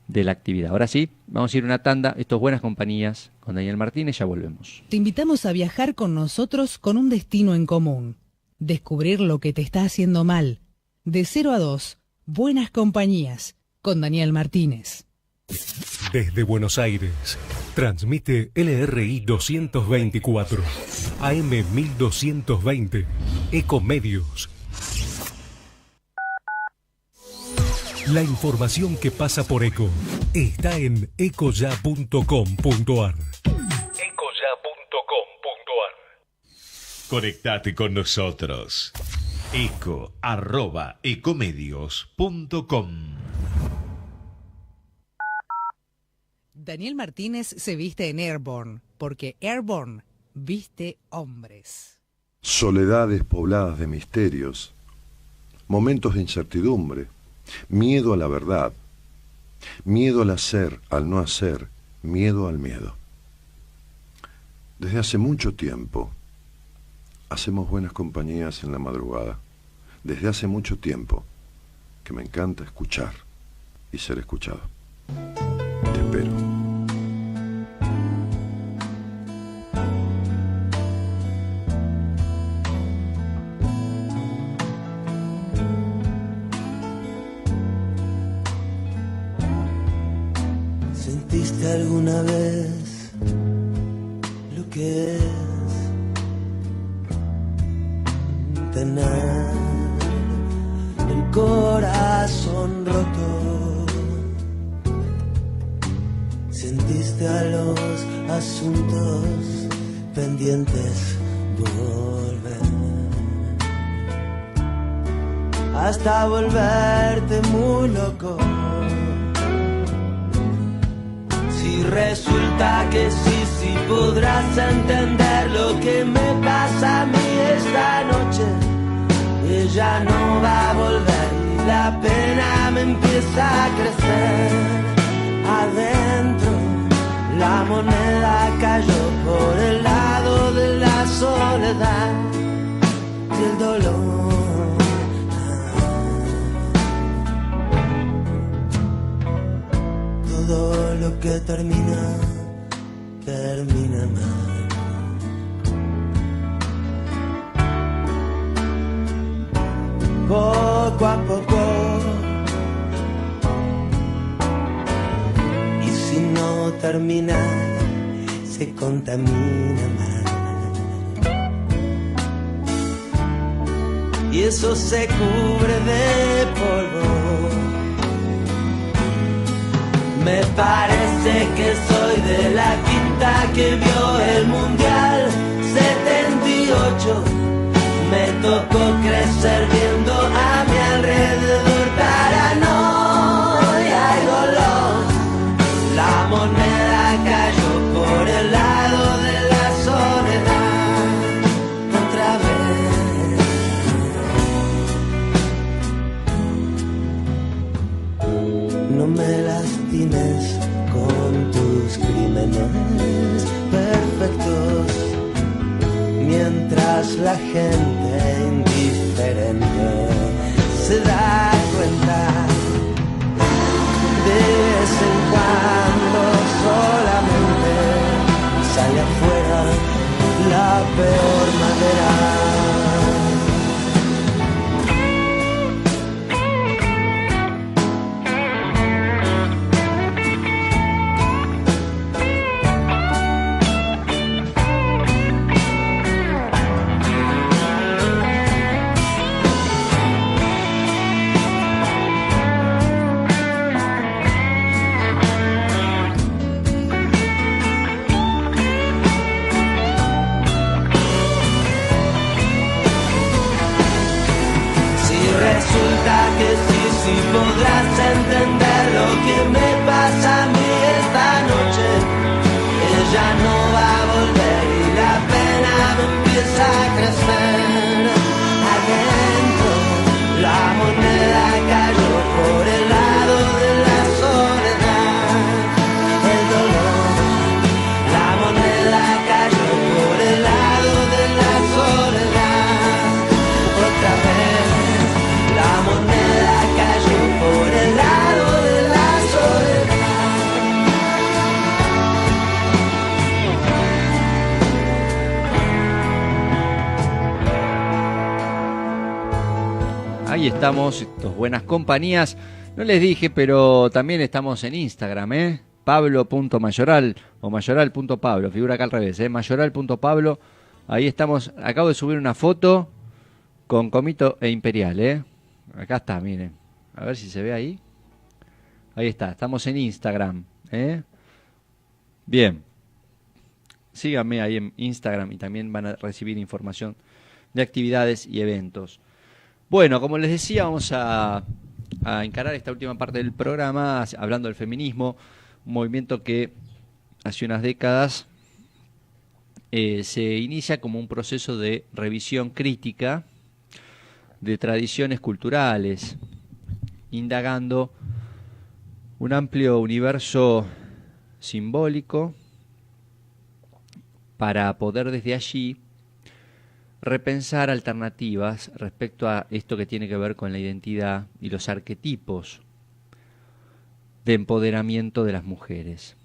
de la actividad. Ahora sí, vamos a ir a una tanda. Esto es Buenas Compañías con Daniel Martínez, ya volvemos. Te invitamos a viajar con nosotros con un destino en común. Descubrir lo que te está haciendo mal. De 0 a 2, Buenas Compañías con Daniel Martínez. Desde Buenos Aires, transmite LRI 224, AM 1220, Ecomedios. La información que pasa por Eco está en ecoya.com.ar. Conectate con nosotros. eco@ecomedios.com. Daniel Martínez se viste en Airborne, porque Airborne viste hombres. Soledades pobladas de misterios, momentos de incertidumbre, miedo a la verdad, miedo al hacer, al no hacer, miedo al miedo. Desde hace mucho tiempo hacemos Buenas Compañías en la madrugada. Desde hace mucho tiempo que me encanta escuchar y ser escuchado. Te espero. ¿Sentiste alguna vez lo que es tener el corazón roto? ¿Sentiste a los asuntos pendientes volver? Hasta volverte muy loco. Si resulta que sí podrás entender lo que me pasa a mí esta noche. Ella no va a volver y la pena me empieza a crecer. Adentro la moneda cayó por el lado de la soledad y el dolor. Todo lo que termina, termina mal. Poco a poco, y si no termina, se contamina mal. Y eso se cubre de polvo. Me parece que soy de la quinta que vio el Mundial 78. Me tocó crecer viendo a mi alrededor paranoia y dolor. La moneda cayó por el lado de la soledad otra vez. No me lastimes con tus crímenes perfectos, mientras la gente indiferente se da cuenta. De vez en cuando solamente sale afuera la peor madera. estamos, dos buenas compañías. No les dije, pero también estamos en Instagram, Pablo.mayoral o mayoral.pablo, figura acá al revés, mayoral.pablo. Ahí estamos, acabo de subir una foto con Comito e Imperial, Acá está, miren. A ver si se ve ahí. Ahí está, estamos en Instagram, Bien. Síganme ahí en Instagram y también van a recibir información de actividades y eventos. Bueno, como les decía, vamos a encarar esta última parte del programa hablando del feminismo, un movimiento que hace unas décadas se inicia como un proceso de revisión crítica de tradiciones culturales, indagando un amplio universo simbólico para poder desde allí repensar alternativas respecto a esto que tiene que ver con la identidad y los arquetipos de empoderamiento de las mujeres.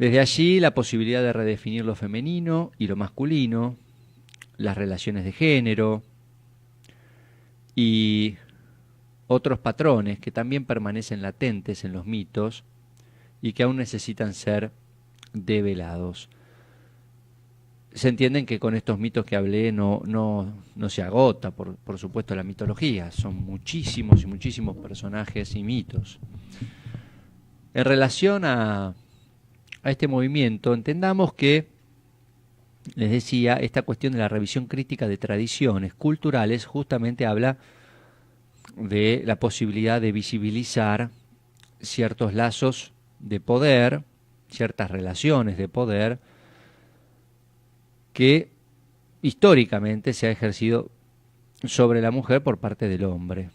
Desde allí la posibilidad de redefinir lo femenino y lo masculino, las relaciones de género y otros patrones que también permanecen latentes en los mitos y que aún necesitan ser develados. Se entienden que con estos mitos que hablé no se agota, por supuesto, la mitología. Son muchísimos y muchísimos personajes y mitos. En relación a este movimiento, entendamos que, les decía, esta cuestión de la revisión crítica de tradiciones culturales justamente habla de la posibilidad de visibilizar ciertos lazos de poder, ciertas relaciones de poder, que históricamente se ha ejercido sobre la mujer por parte del hombre.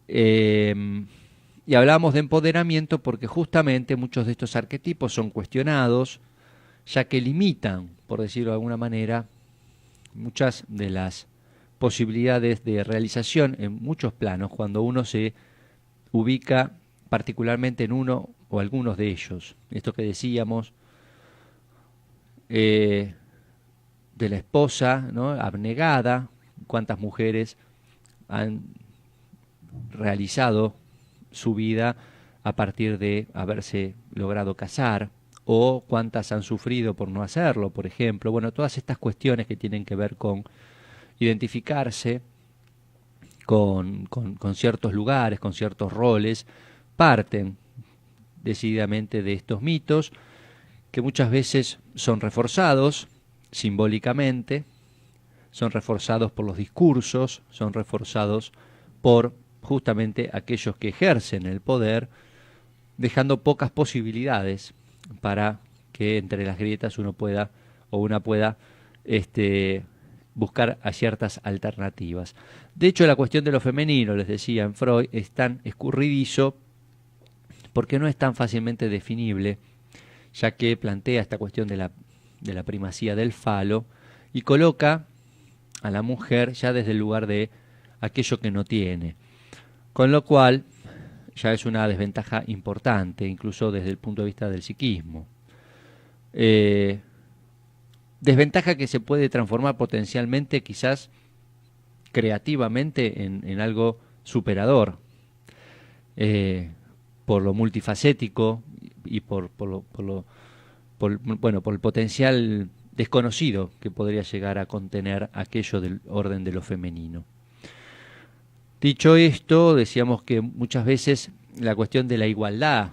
Y hablamos de empoderamiento porque justamente muchos de estos arquetipos son cuestionados, ya que limitan, por decirlo de alguna manera, muchas de las posibilidades de realización en muchos planos cuando uno se ubica particularmente en uno o algunos de ellos. Esto que decíamos, de la esposa, ¿no?, abnegada, cuántas mujeres han realizado su vida a partir de haberse logrado casar, o cuántas han sufrido por no hacerlo, por ejemplo. Bueno, todas estas cuestiones que tienen que ver con identificarse con ciertos lugares, con ciertos roles, parten decididamente de estos mitos, que muchas veces son reforzados simbólicamente, son reforzados por los discursos, son reforzados por justamente aquellos que ejercen el poder, dejando pocas posibilidades para que entre las grietas uno pueda o una pueda buscar a ciertas alternativas. De hecho, la cuestión de lo femenino, les decía en Freud, es tan escurridizo porque no es tan fácilmente definible, ya que plantea esta cuestión de la primacía del falo y coloca a la mujer ya desde el lugar de aquello que no tiene. Con lo cual, ya es una desventaja importante, incluso desde el punto de vista del psiquismo. Desventaja que se puede transformar potencialmente, quizás creativamente, en algo superador, por lo multifacético y por el potencial desconocido que podría llegar a contener aquello del orden de lo femenino. Dicho esto, decíamos que muchas veces la cuestión de la igualdad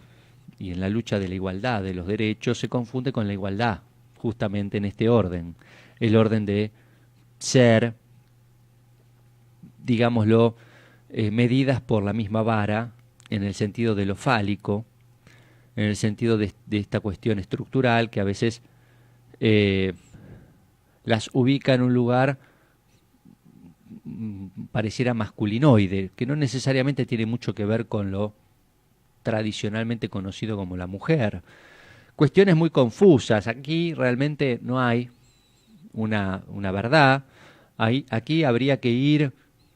y en la lucha de la igualdad de los derechos se confunde con la igualdad, justamente en este orden, el orden de ser, digámoslo, medidas por la misma vara, en el sentido de lo fálico, en el sentido de esta cuestión estructural que a veces las ubica en un lugar pareciera masculinoide, que no necesariamente tiene mucho que ver con lo tradicionalmente conocido como la mujer. Cuestiones muy confusas. Aquí realmente no hay una verdad. Aquí habría que ir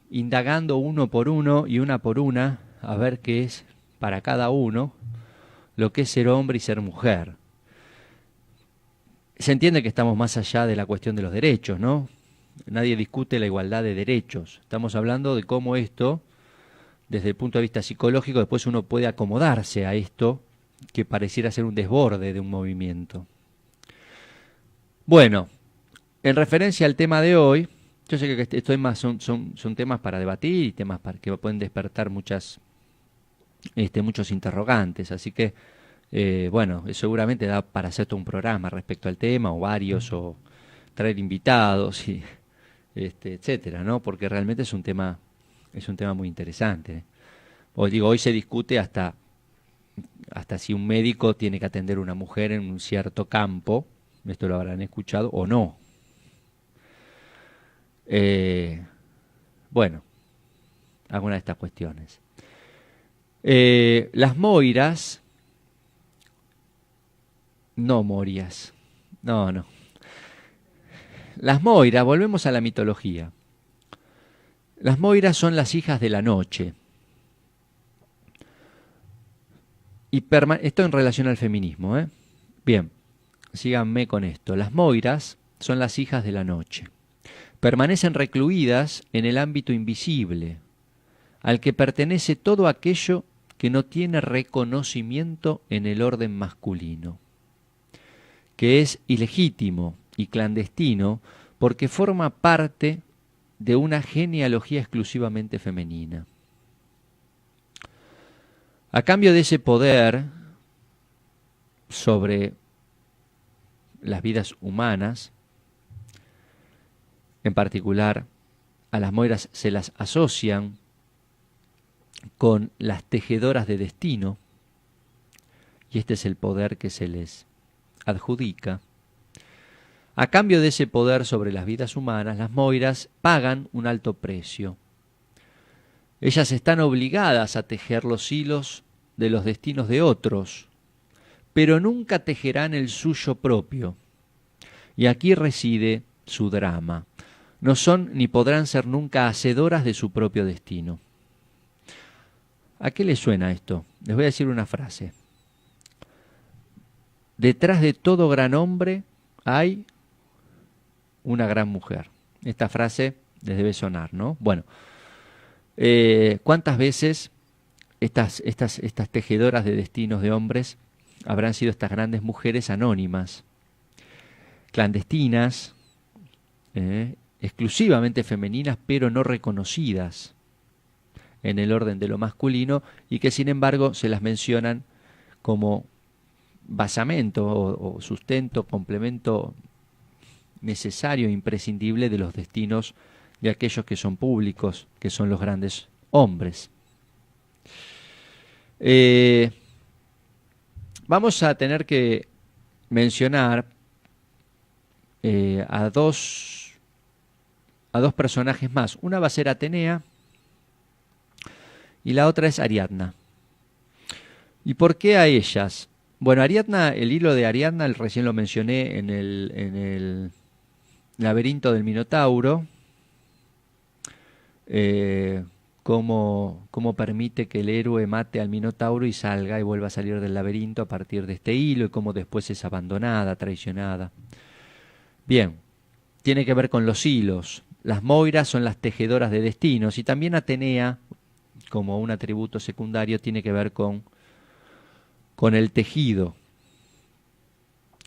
indagando uno por uno y una por una a ver qué es para cada uno lo que es ser hombre y ser mujer. Se entiende que estamos más allá de la cuestión de los derechos, ¿no? Nadie discute la igualdad de derechos. Estamos hablando de cómo esto, desde el punto de vista psicológico, después uno puede acomodarse a esto que pareciera ser un desborde de un movimiento. Bueno, en referencia al tema de hoy, yo sé que estoy más, son temas para debatir y temas que pueden despertar muchos interrogantes, así que bueno, seguramente da para hacer todo un programa respecto al tema, o varios, o traer invitados, y etcétera, ¿no? Porque realmente es un tema muy interesante. Hoy se discute hasta si un médico tiene que atender a una mujer en un cierto campo, esto lo habrán escuchado, o no. Bueno, alguna de estas cuestiones. Las moiras, no morias, no. Las moiras, volvemos a la mitología. Las moiras son las hijas de la noche. Y esto en relación al feminismo, ¿eh? Bien, síganme con esto. Las moiras son las hijas de la noche. Permanecen recluidas en el ámbito invisible, al que pertenece todo aquello que no tiene reconocimiento en el orden masculino, que es ilegítimo y clandestino porque forma parte de una genealogía exclusivamente femenina. A cambio de ese poder sobre las vidas humanas, en particular a las moiras se las asocian con las tejedoras de destino, y este es el poder que se les adjudica. A cambio de ese poder sobre las vidas humanas, las moiras pagan un alto precio. Ellas están obligadas a tejer los hilos de los destinos de otros, pero nunca tejerán el suyo propio. Y aquí reside su drama. No son ni podrán ser nunca hacedoras de su propio destino. ¿A qué les suena esto? Les voy a decir una frase. Detrás de todo gran hombre hay una gran mujer. Esta frase les debe sonar, ¿no? Bueno, ¿cuántas veces estas tejedoras de destinos de hombres habrán sido estas grandes mujeres anónimas, clandestinas, exclusivamente femeninas, pero no reconocidas en el orden de lo masculino, y que sin embargo se las mencionan como basamento o sustento, complemento necesario, imprescindible de los destinos de aquellos que son públicos, que son los grandes hombres. Vamos a tener que mencionar a dos personajes más. Una va a ser Atenea y la otra es Ariadna. ¿Y por qué a ellas? Bueno, Ariadna, el hilo de Ariadna, recién lo mencioné en el laberinto del Minotauro, cómo permite que el héroe mate al Minotauro y salga y vuelva a salir del laberinto a partir de este hilo, y cómo después es abandonada, traicionada. Bien, tiene que ver con los hilos. Las moiras son las tejedoras de destinos, y también Atenea, como un atributo secundario, tiene que ver con el tejido.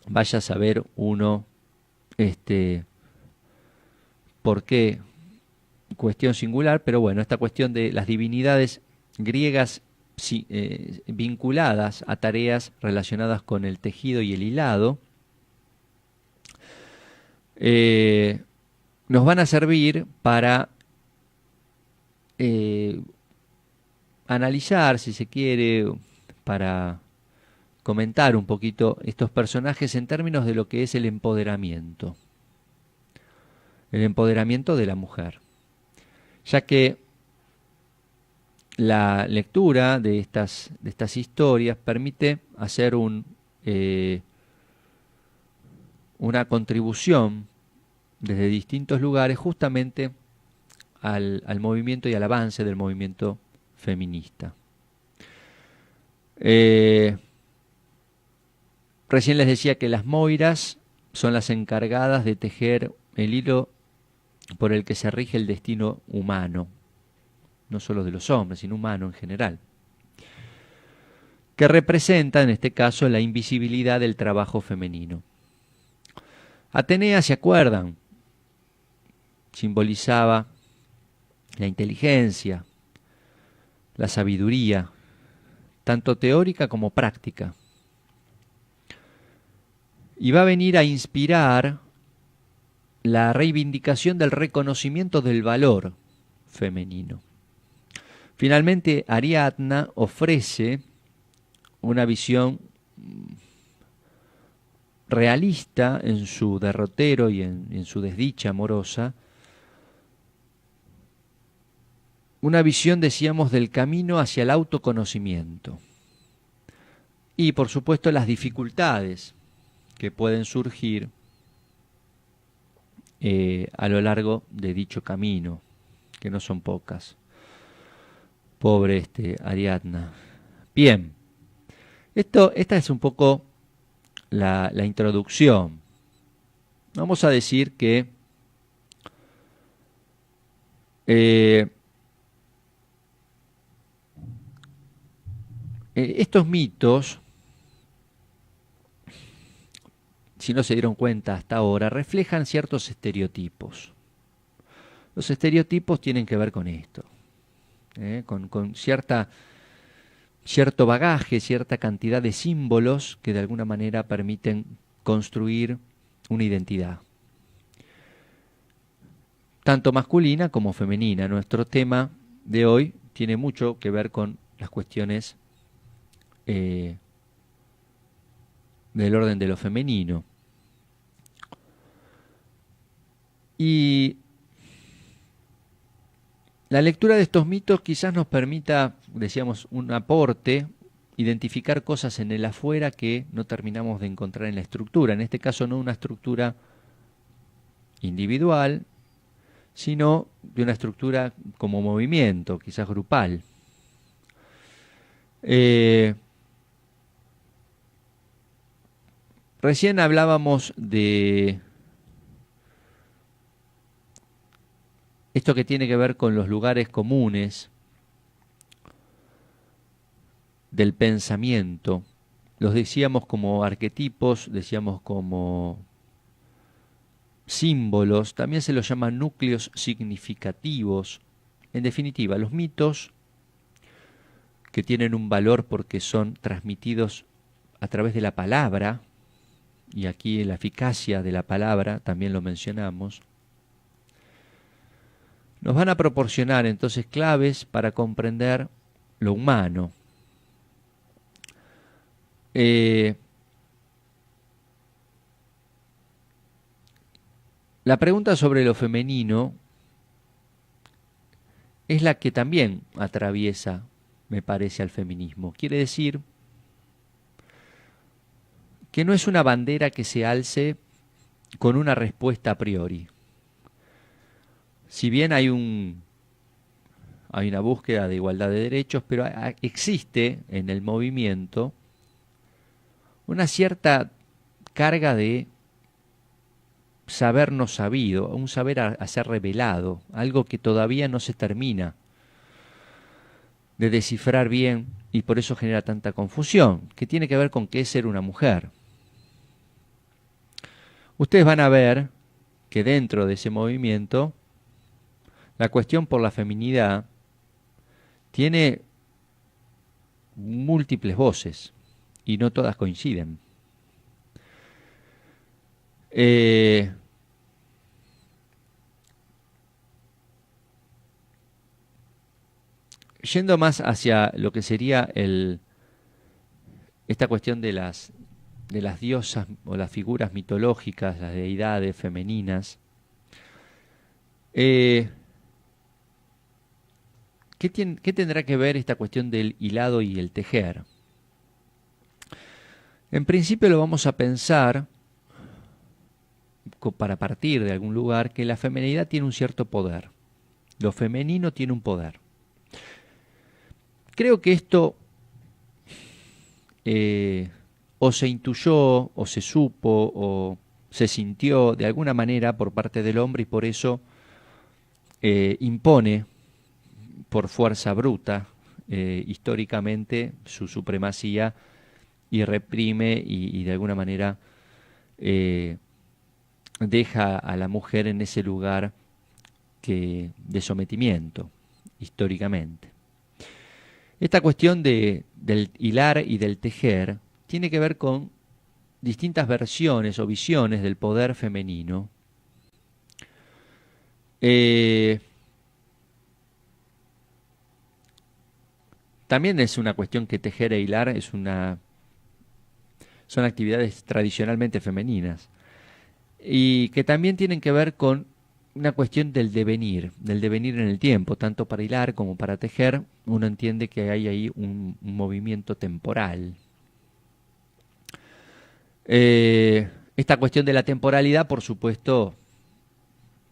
Vaya a saber uno por qué, cuestión singular, pero bueno, esta cuestión de las divinidades griegas vinculadas a tareas relacionadas con el tejido y el hilado, nos van a servir para analizar, si se quiere, para comentar un poquito estos personajes en términos de lo que es el empoderamiento de la mujer, ya que la lectura de estas historias permite hacer una contribución desde distintos lugares justamente al movimiento y al avance del movimiento feminista. Recién les decía que las moiras son las encargadas de tejer el hilo por el que se rige el destino humano, no solo de los hombres, sino humano en general, que representa en este caso la invisibilidad del trabajo femenino. Atenea, ¿se acuerdan? Simbolizaba la inteligencia, la sabiduría, tanto teórica como práctica. Y va a venir a inspirar la reivindicación del reconocimiento del valor femenino. Finalmente, Ariadna ofrece una visión realista en su derrotero y en su desdicha amorosa, una visión, decíamos, del camino hacia el autoconocimiento y, por supuesto, las dificultades que pueden surgir a lo largo de dicho camino, que no son pocas. Pobre Ariadna. Bien, esta es un poco la introducción. Vamos a decir que estos mitos, si no se dieron cuenta hasta ahora, reflejan ciertos estereotipos. Los estereotipos tienen que ver con esto, con cierto bagaje, cierta cantidad de símbolos que de alguna manera permiten construir una identidad, tanto masculina como femenina. Nuestro tema de hoy tiene mucho que ver con las cuestiones del orden de lo femenino. Y la lectura de estos mitos quizás nos permita, decíamos, un aporte, identificar cosas en el afuera que no terminamos de encontrar en la estructura. En este caso no una estructura individual, sino de una estructura como movimiento, quizás grupal. Recién hablábamos de esto que tiene que ver con los lugares comunes del pensamiento. Los decíamos como arquetipos, decíamos como símbolos, también se los llama núcleos significativos. En definitiva, los mitos que tienen un valor porque son transmitidos a través de la palabra, y aquí la eficacia de la palabra también lo mencionamos, nos van a proporcionar entonces claves para comprender lo humano. La pregunta sobre lo femenino es la que también atraviesa, me parece, al feminismo. Quiere decir que no es una bandera que se alce con una respuesta a priori. Si bien hay una búsqueda de igualdad de derechos, pero existe en el movimiento una cierta carga de saber no sabido, un saber a ser revelado, algo que todavía no se termina de descifrar bien y por eso genera tanta confusión, que tiene que ver con qué es ser una mujer. Ustedes van a ver que dentro de ese movimiento la cuestión por la feminidad tiene múltiples voces y no todas coinciden. Yendo más hacia lo que sería esta cuestión de las diosas o las figuras mitológicas, las deidades femeninas, ¿qué tendrá que ver esta cuestión del hilado y el tejer? En principio lo vamos a pensar, para partir de algún lugar, que la feminidad tiene un cierto poder. Lo femenino tiene un poder. Creo que esto o se intuyó, o se supo, o se sintió de alguna manera por parte del hombre, y por eso impone por fuerza bruta históricamente su supremacía y reprime y de alguna manera deja a la mujer en ese lugar de sometimiento históricamente. Esta cuestión del hilar y del tejer tiene que ver con distintas versiones o visiones del poder femenino. También es una cuestión que tejer e hilar son actividades tradicionalmente femeninas y que también tienen que ver con una cuestión del devenir en el tiempo, tanto para hilar como para tejer. Uno entiende que hay ahí un movimiento temporal. Esta cuestión de la temporalidad, por supuesto,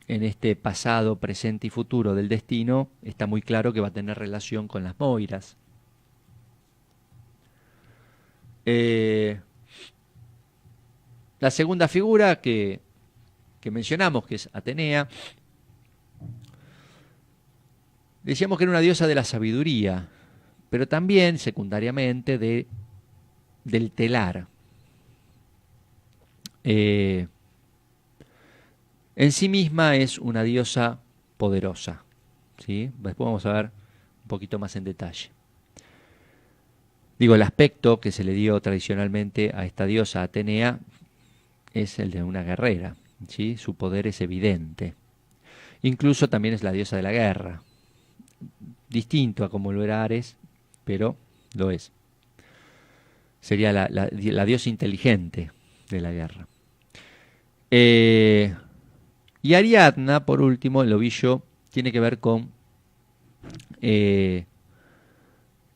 en este pasado, presente y futuro del destino, está muy claro que va a tener relación con las moiras. La segunda figura que mencionamos, que es Atenea, decíamos que era una diosa de la sabiduría, pero también, secundariamente, del telar. En sí misma es una diosa poderosa, ¿sí? Después vamos a ver un poquito más en detalle. Digo, el aspecto que se le dio tradicionalmente a esta diosa Atenea es el de una guerrera, ¿sí? Su poder es evidente. Incluso también es la diosa de la guerra. Distinto a como lo era Ares, pero lo es. Sería la diosa inteligente de la guerra. Y Ariadna, por último, el ovillo, tiene que ver con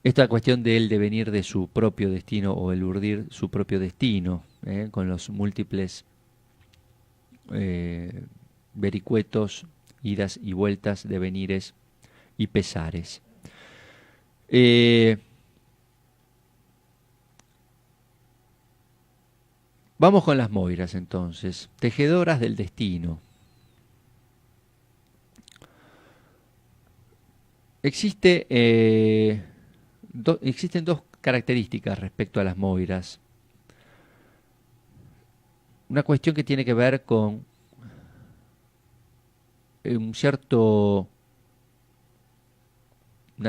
esta cuestión del devenir de su propio destino o el urdir su propio destino, con los múltiples vericuetos, idas y vueltas, devenires y pesares. Vamos con las moiras entonces, tejedoras del destino. Existen dos características respecto a las moiras. Una cuestión que tiene que ver con una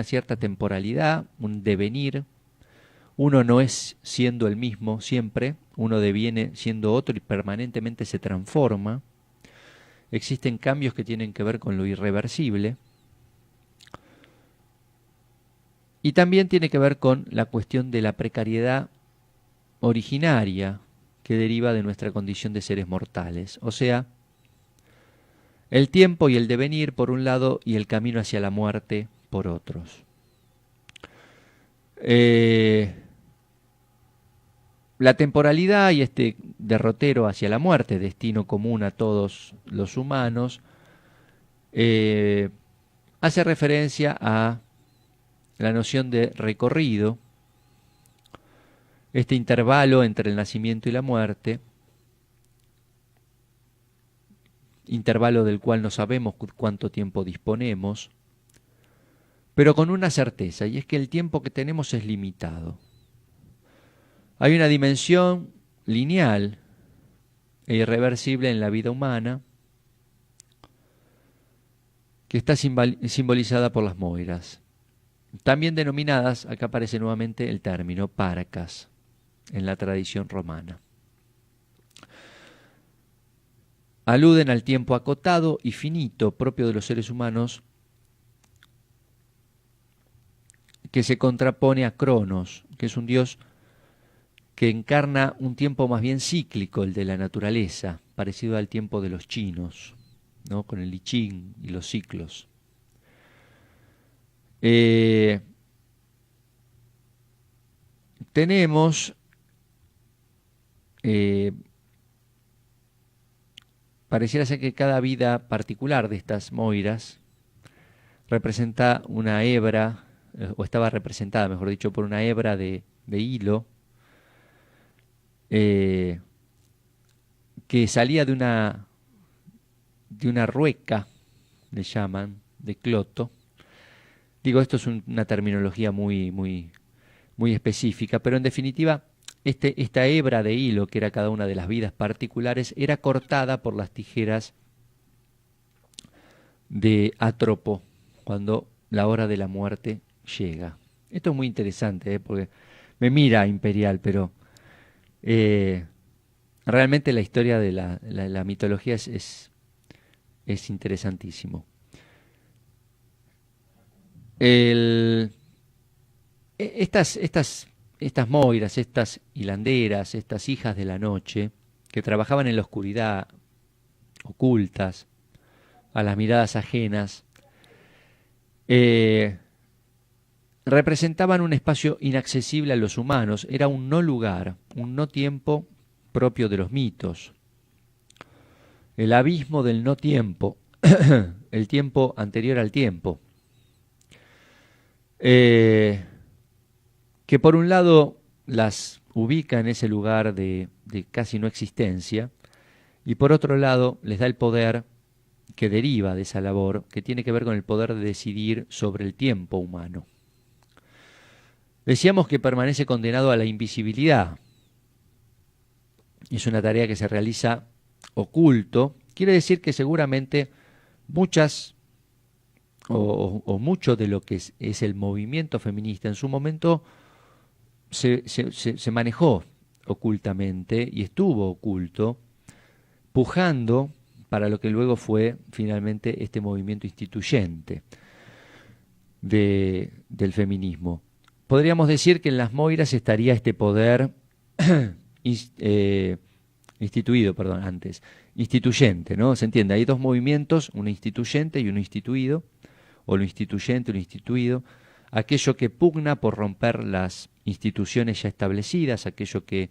cierta temporalidad, un devenir. Uno no es siendo el mismo siempre, uno deviene siendo otro y permanentemente se transforma. Existen cambios que tienen que ver con lo irreversible. Y también tiene que ver con la cuestión de la precariedad originaria que deriva de nuestra condición de seres mortales. O sea, el tiempo y el devenir por un lado y el camino hacia la muerte por otros. La temporalidad y este derrotero hacia la muerte, destino común a todos los humanos, hace referencia a la noción de recorrido, este intervalo entre el nacimiento y la muerte, intervalo del cual no sabemos cuánto tiempo disponemos, pero con una certeza, y es que el tiempo que tenemos es limitado. Hay una dimensión lineal e irreversible en la vida humana que está simbolizada por las moiras, también denominadas, acá aparece nuevamente el término, parcas, en la tradición romana. Aluden al tiempo acotado y finito propio de los seres humanos, que se contrapone a Cronos, que es un dios que encarna un tiempo más bien cíclico, el de la naturaleza, parecido al tiempo de los chinos, ¿no? Con el I Ching y los ciclos. Tenemos pareciera ser que cada vida particular de estas moiras representa una hebra, o estaba representada, mejor dicho, por una hebra de hilo que salía de una rueca le llaman, de Cloto. Digo, esto es una terminología muy específica, pero en definitiva, esta hebra de hilo, que era cada una de las vidas particulares, era cortada por las tijeras de Atropo cuando la hora de la muerte llega. Esto es muy interesante, porque me mira Imperial, pero realmente la historia de la mitología es interesantísimo. Estas moiras, estas hilanderas, estas hijas de la noche, que trabajaban en la oscuridad, ocultas, a las miradas ajenas, representaban un espacio inaccesible a los humanos, era un no lugar, un no tiempo propio de los mitos. El abismo del no tiempo, el tiempo anterior al tiempo. Que por un lado las ubica en ese lugar de casi no existencia, y por otro lado les da el poder que deriva de esa labor, que tiene que ver con el poder de decidir sobre el tiempo humano. Decíamos que permanece condenado a la invisibilidad. Es una tarea que se realiza oculto. Quiere decir que seguramente muchas o mucho de lo que es el movimiento feminista en su momento se manejó ocultamente y estuvo oculto, pujando para lo que luego fue finalmente este movimiento instituyente del feminismo. Podríamos decir que en las moiras estaría este poder instituyente, ¿no? ¿Se entiende? Hay dos movimientos, uno instituyente y uno instituido, o lo instituyente o lo instituido, aquello que pugna por romper las instituciones ya establecidas, aquello que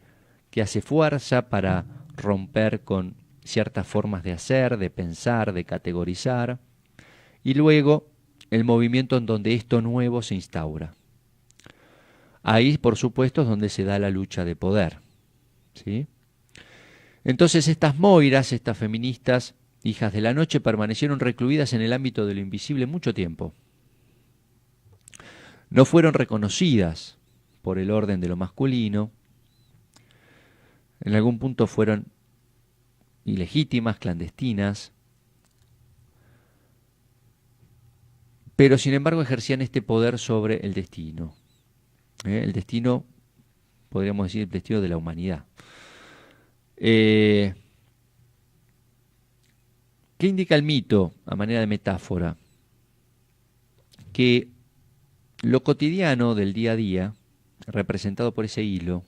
hace fuerza para romper con ciertas formas de hacer, de pensar, de categorizar, y luego el movimiento en donde esto nuevo se instaura. Ahí, por supuesto, es donde se da la lucha de poder, ¿sí? Entonces estas moiras, estas feministas, hijas de la noche, permanecieron recluidas en el ámbito de lo invisible mucho tiempo. No fueron reconocidas por el orden de lo masculino. En algún punto fueron ilegítimas, clandestinas, pero sin embargo ejercían este poder sobre el destino. El destino, podríamos decir, el destino de la humanidad. ¿Qué indica el mito a manera de metáfora? Que lo cotidiano del día a día, representado por ese hilo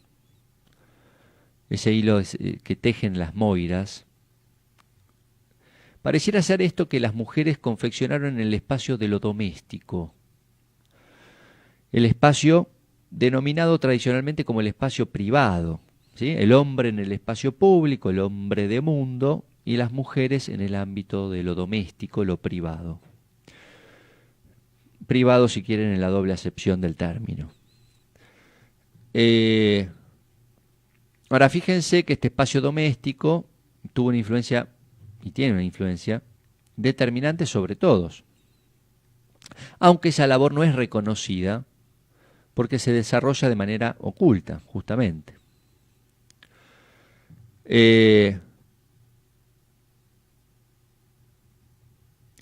que tejen las moiras, pareciera ser esto que las mujeres confeccionaron en el espacio de lo doméstico, el espacio denominado tradicionalmente como el espacio privado, ¿sí? El hombre en el espacio público, el hombre de mundo, y las mujeres en el ámbito de lo doméstico, lo privado. Privado, si quieren, en la doble acepción del término. Ahora, fíjense que este espacio doméstico tuvo una influencia, y tiene una influencia, determinante sobre todos. Aunque esa labor no es reconocida, porque se desarrolla de manera oculta, justamente.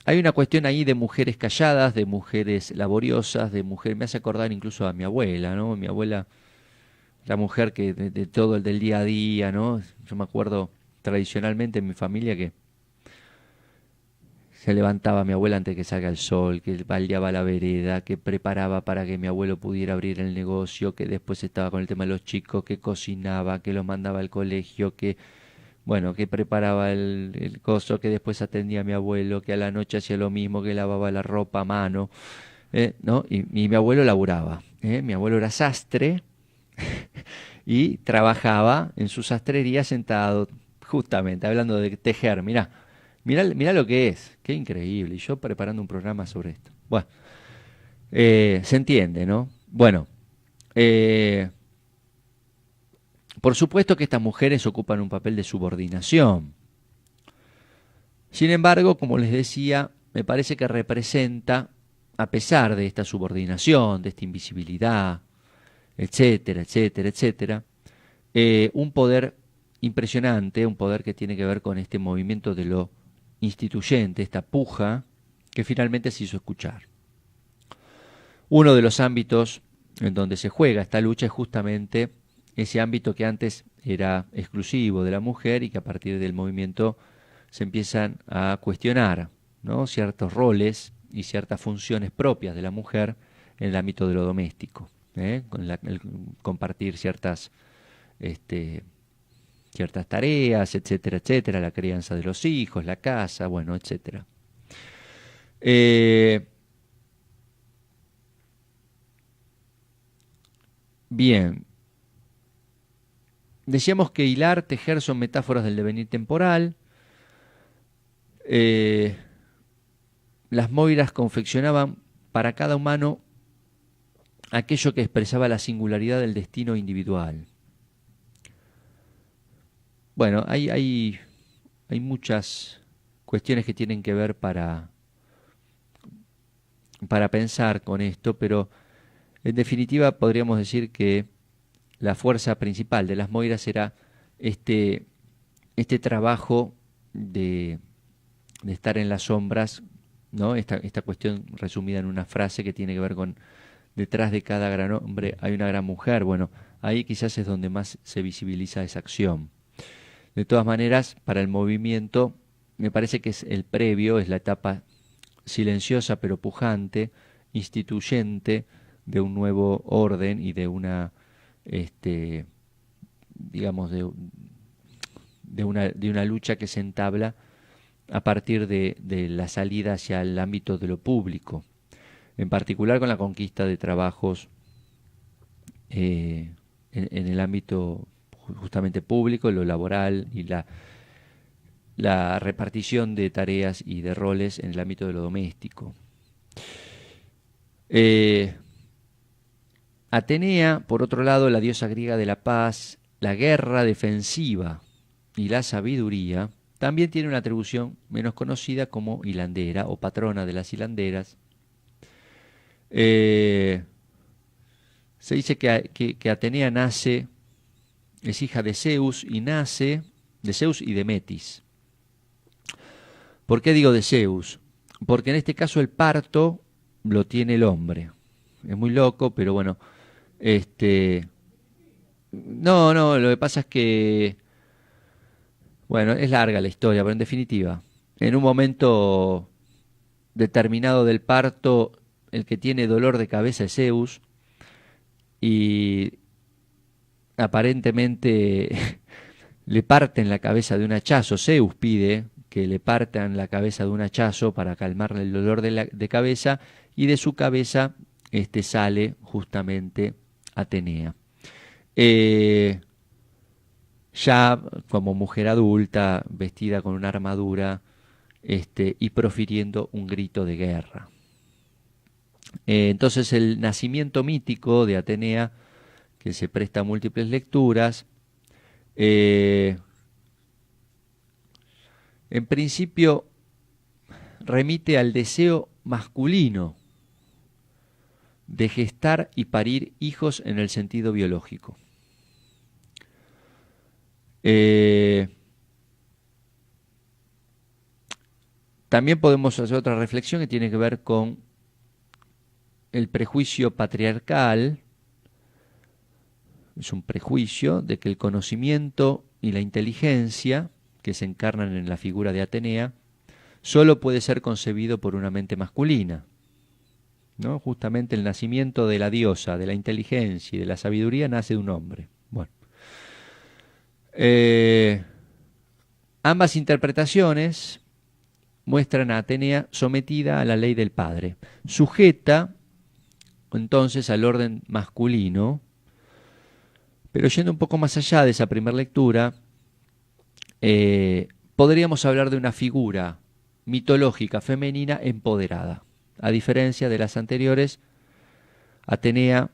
Hay una cuestión ahí de mujeres calladas, de mujeres laboriosas, de mujeres, me hace acordar incluso a mi abuela, ¿no? Mi abuela, la mujer que de todo el del día a día, ¿no? Yo me acuerdo tradicionalmente en mi familia que se levantaba mi abuela antes que salga el sol, que baldeaba la vereda, que preparaba para que mi abuelo pudiera abrir el negocio, que después estaba con el tema de los chicos, que cocinaba, que los mandaba al colegio, que preparaba el coso, que después atendía a mi abuelo, que a la noche hacía lo mismo, que lavaba la ropa a mano, ¿no? Y mi abuelo laburaba, mi abuelo era sastre y trabajaba en su sastrería sentado, justamente, hablando de tejer, mirá lo que es, qué increíble, y yo preparando un programa sobre esto. Bueno, se entiende, ¿no? Bueno, por supuesto que estas mujeres ocupan un papel de subordinación. Sin embargo, como les decía, me parece que representa, a pesar de esta subordinación, de esta invisibilidad, etcétera, etcétera, etcétera, un poder impresionante, un poder que tiene que ver con este movimiento de lo instituyente, esta puja que finalmente se hizo escuchar. Uno de los ámbitos en donde se juega esta lucha es justamente ese ámbito que antes era exclusivo de la mujer y que a partir del movimiento se empiezan a cuestionar, ¿no?, ciertos roles y ciertas funciones propias de la mujer en el ámbito de lo doméstico, con el compartir ciertas tareas, etcétera, etcétera, la crianza de los hijos, la casa, bueno, etcétera. Bien. Decíamos que hilar, tejer son metáforas del devenir temporal. Las moiras confeccionaban para cada humano aquello que expresaba la singularidad del destino individual. Bueno, hay muchas cuestiones que tienen que ver para pensar con esto, pero en definitiva podríamos decir que la fuerza principal de las moiras era este trabajo de estar en las sombras, ¿no? Esta cuestión resumida en una frase que tiene que ver con detrás de cada gran hombre hay una gran mujer. Bueno, ahí quizás es donde más se visibiliza esa acción. De todas maneras, para el movimiento, me parece que es el previo, es la etapa silenciosa pero pujante, instituyente de un nuevo orden y de una, digamos, de una lucha que se entabla a partir de la salida hacia el ámbito de lo público, en particular con la conquista de trabajos en el ámbito justamente público, lo laboral y la repartición de tareas y de roles en el ámbito de lo doméstico. Atenea, por otro lado, la diosa griega de la paz, la guerra defensiva y la sabiduría, también tiene una atribución menos conocida como hilandera o patrona de las hilanderas. Se dice que Atenea nace, es hija de Zeus y nace de Zeus y de Metis. ¿Por qué digo de Zeus? Porque en este caso el parto lo tiene el hombre. Es muy loco, pero bueno, no, lo que pasa es que, bueno, es larga la historia, pero en definitiva, en un momento determinado del parto, el que tiene dolor de cabeza es Zeus y aparentemente le parten la cabeza de un hachazo. Zeus pide que le partan la cabeza de un hachazo para calmarle el dolor de cabeza, y de su cabeza sale justamente Atenea. Ya como mujer adulta, vestida con una armadura y profiriendo un grito de guerra. Entonces el nacimiento mítico de Atenea, que se presta a múltiples lecturas, en principio remite al deseo masculino de gestar y parir hijos en el sentido biológico. También podemos hacer otra reflexión que tiene que ver con el prejuicio patriarcal. Es un prejuicio de que el conocimiento y la inteligencia que se encarnan en la figura de Atenea solo puede ser concebido por una mente masculina, ¿no? Justamente el nacimiento de la diosa, de la inteligencia y de la sabiduría nace de un hombre. Bueno, ambas interpretaciones muestran a Atenea sometida a la ley del padre, sujeta entonces al orden masculino, pero yendo un poco más allá de esa primera lectura, podríamos hablar de una figura mitológica femenina empoderada. A diferencia de las anteriores, Atenea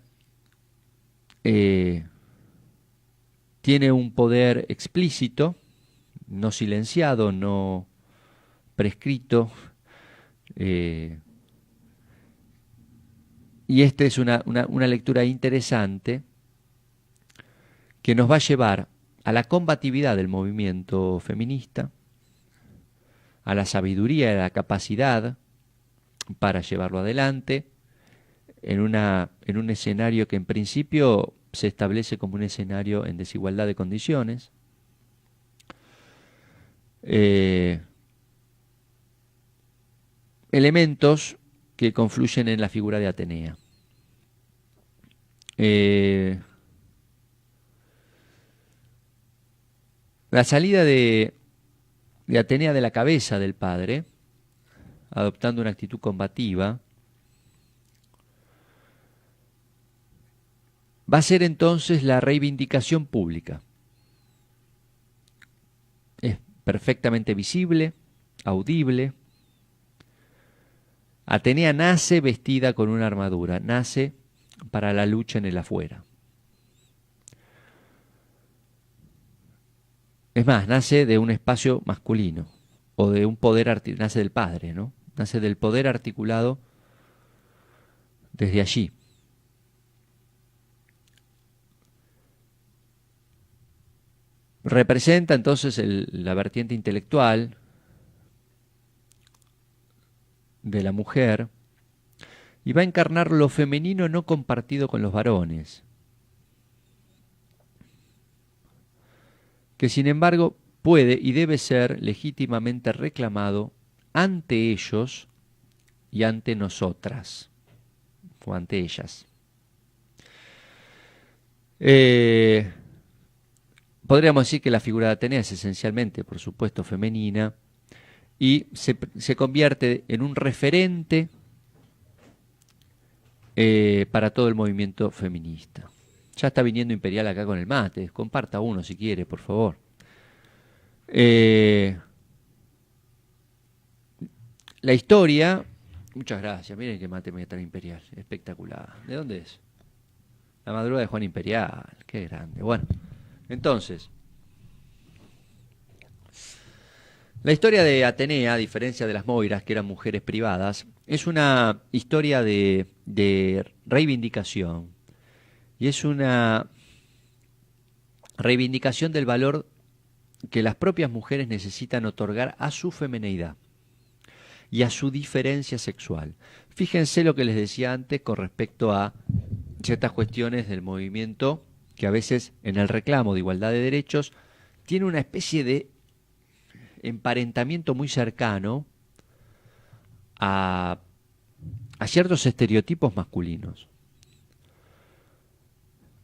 tiene un poder explícito, no silenciado, no prescrito, Y esta es una lectura interesante que nos va a llevar a la combatividad del movimiento feminista, a la sabiduría y a la capacidad para llevarlo adelante, en un escenario que en principio se establece como un escenario en desigualdad de condiciones. Elementos que confluyen en la figura de Atenea. La salida de Atenea de la cabeza del padre, adoptando una actitud combativa, va a ser entonces la reivindicación pública. Es perfectamente visible, audible. Atenea nace vestida con una armadura, nace para la lucha en el afuera. Es más, nace de un espacio masculino, o de un poder, nace del padre, ¿no? Nace del poder articulado desde allí. Representa entonces la vertiente intelectual de la mujer y va a encarnar lo femenino no compartido con los varones, que sin embargo puede y debe ser legítimamente reclamado ante ellos y ante nosotras, o ante ellas. Podríamos decir que la figura de Atenea es esencialmente, por supuesto, femenina y se convierte en un referente para todo el movimiento feminista. Ya está viniendo Imperial acá con el mate, comparta uno si quiere, por favor. La historia, muchas gracias, miren qué mate me trae Imperial, espectacular. ¿De dónde es? La madrugada de Juan Imperial, qué grande. Bueno, entonces, la historia de Atenea, a diferencia de las Moiras, que eran mujeres privadas, es una historia de reivindicación. Y es una reivindicación del valor que las propias mujeres necesitan otorgar a su femineidad y a su diferencia sexual. Fíjense lo que les decía antes con respecto a ciertas cuestiones del movimiento que a veces en el reclamo de igualdad de derechos tiene una especie de emparentamiento muy cercano a ciertos estereotipos masculinos.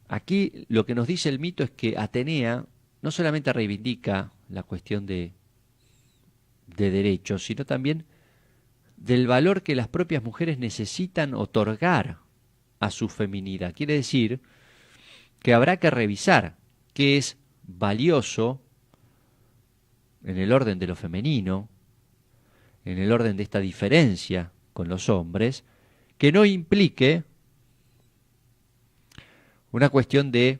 Aquí lo que nos dice el mito es que Atenea no solamente reivindica la cuestión de derechos, sino también del valor que las propias mujeres necesitan otorgar a su feminidad. Quiere decir que habrá que revisar qué es valioso en el orden de lo femenino, en el orden de esta diferencia con los hombres, que no implique una cuestión de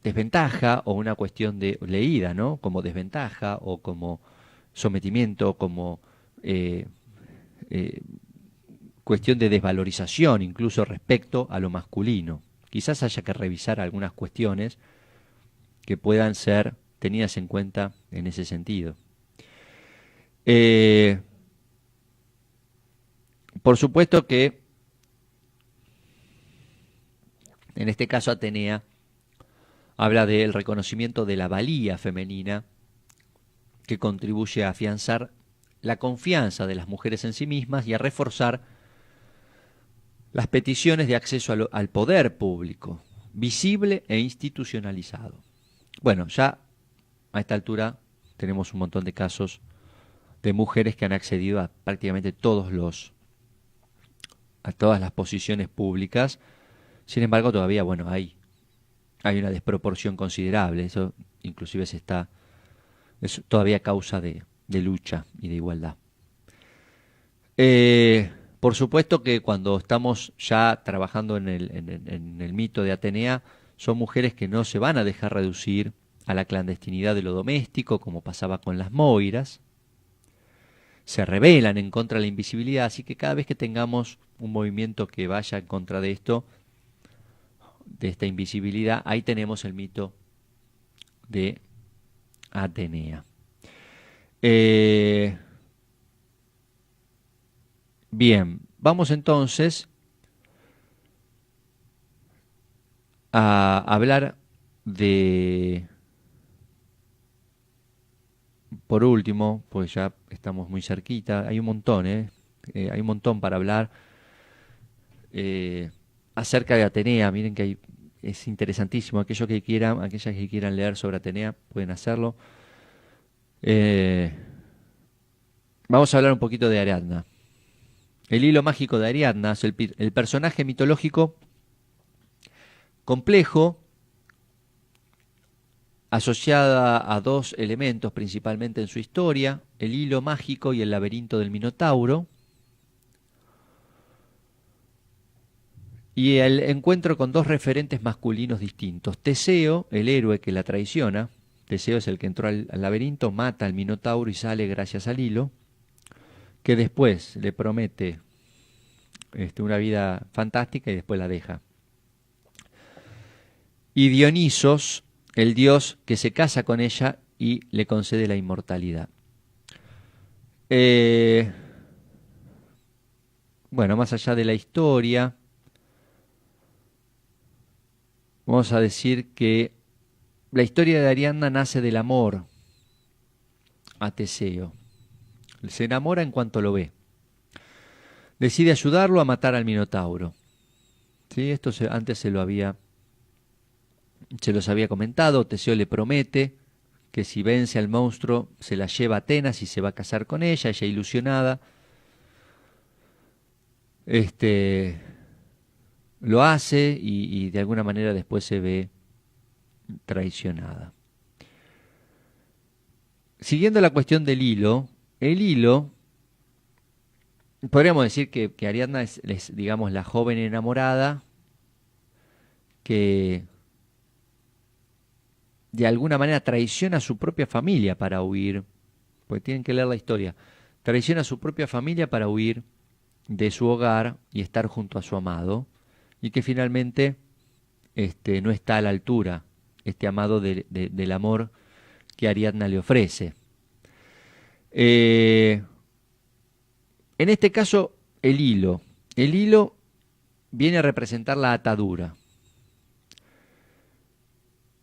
desventaja o una cuestión de leída, ¿no? Como desventaja o como sometimiento, como cuestión de desvalorización incluso respecto a lo masculino. Quizás haya que revisar algunas cuestiones que puedan ser tenidas en cuenta en ese sentido. Por supuesto que en este caso Atenea habla del reconocimiento de la valía femenina que contribuye a afianzar la confianza de las mujeres en sí mismas y a reforzar las peticiones de acceso al poder público, visible e institucionalizado. Bueno, ya a esta altura tenemos un montón de casos de mujeres que han accedido a prácticamente todas las posiciones públicas. Sin embargo, todavía, bueno, hay una desproporción considerable. Eso inclusive es todavía causa de lucha y de igualdad. Por supuesto que cuando estamos ya trabajando en el mito de Atenea, son mujeres que no se van a dejar reducir a la clandestinidad de lo doméstico, como pasaba con las Moiras, se rebelan en contra de la invisibilidad, así que cada vez que tengamos un movimiento que vaya en contra de esto, de esta invisibilidad, ahí tenemos el mito de Atenea. Bien, vamos entonces a hablar de, por último, pues ya estamos muy cerquita, hay un montón, hay un montón para hablar acerca de Atenea. Miren que es interesantísimo, aquellas que quieran leer sobre Atenea pueden hacerlo. Vamos a hablar un poquito de Ariadna. El hilo mágico de Ariadna es el personaje mitológico complejo, asociada a dos elementos principalmente en su historia: el hilo mágico y el laberinto del Minotauro, y el encuentro con dos referentes masculinos distintos: Teseo, el héroe que la traiciona. Teseo es el que entró al laberinto, mata al Minotauro y sale gracias al hilo, que después le promete una vida fantástica y después la deja. Y Dionisos, el dios que se casa con ella y le concede la inmortalidad. Bueno, más allá de la historia, vamos a decir que la historia de Ariadna nace del amor a Teseo. Se enamora en cuanto lo ve. Decide ayudarlo a matar al Minotauro. ¿Sí? Esto antes se los había comentado. Teseo le promete que si vence al monstruo se la lleva a Atenas y se va a casar con ella. Ella, ilusionada, lo hace y de alguna manera después se ve traicionada. Siguiendo la cuestión del hilo, el hilo, podríamos decir que Ariadna es, digamos, la joven enamorada que de alguna manera traiciona a su propia familia para huir, porque tienen que leer la historia, traiciona a su propia familia para huir de su hogar y estar junto a su amado, y que finalmente no está a la altura, este amado del amor que Ariadna le ofrece. En este caso, el hilo viene a representar la atadura.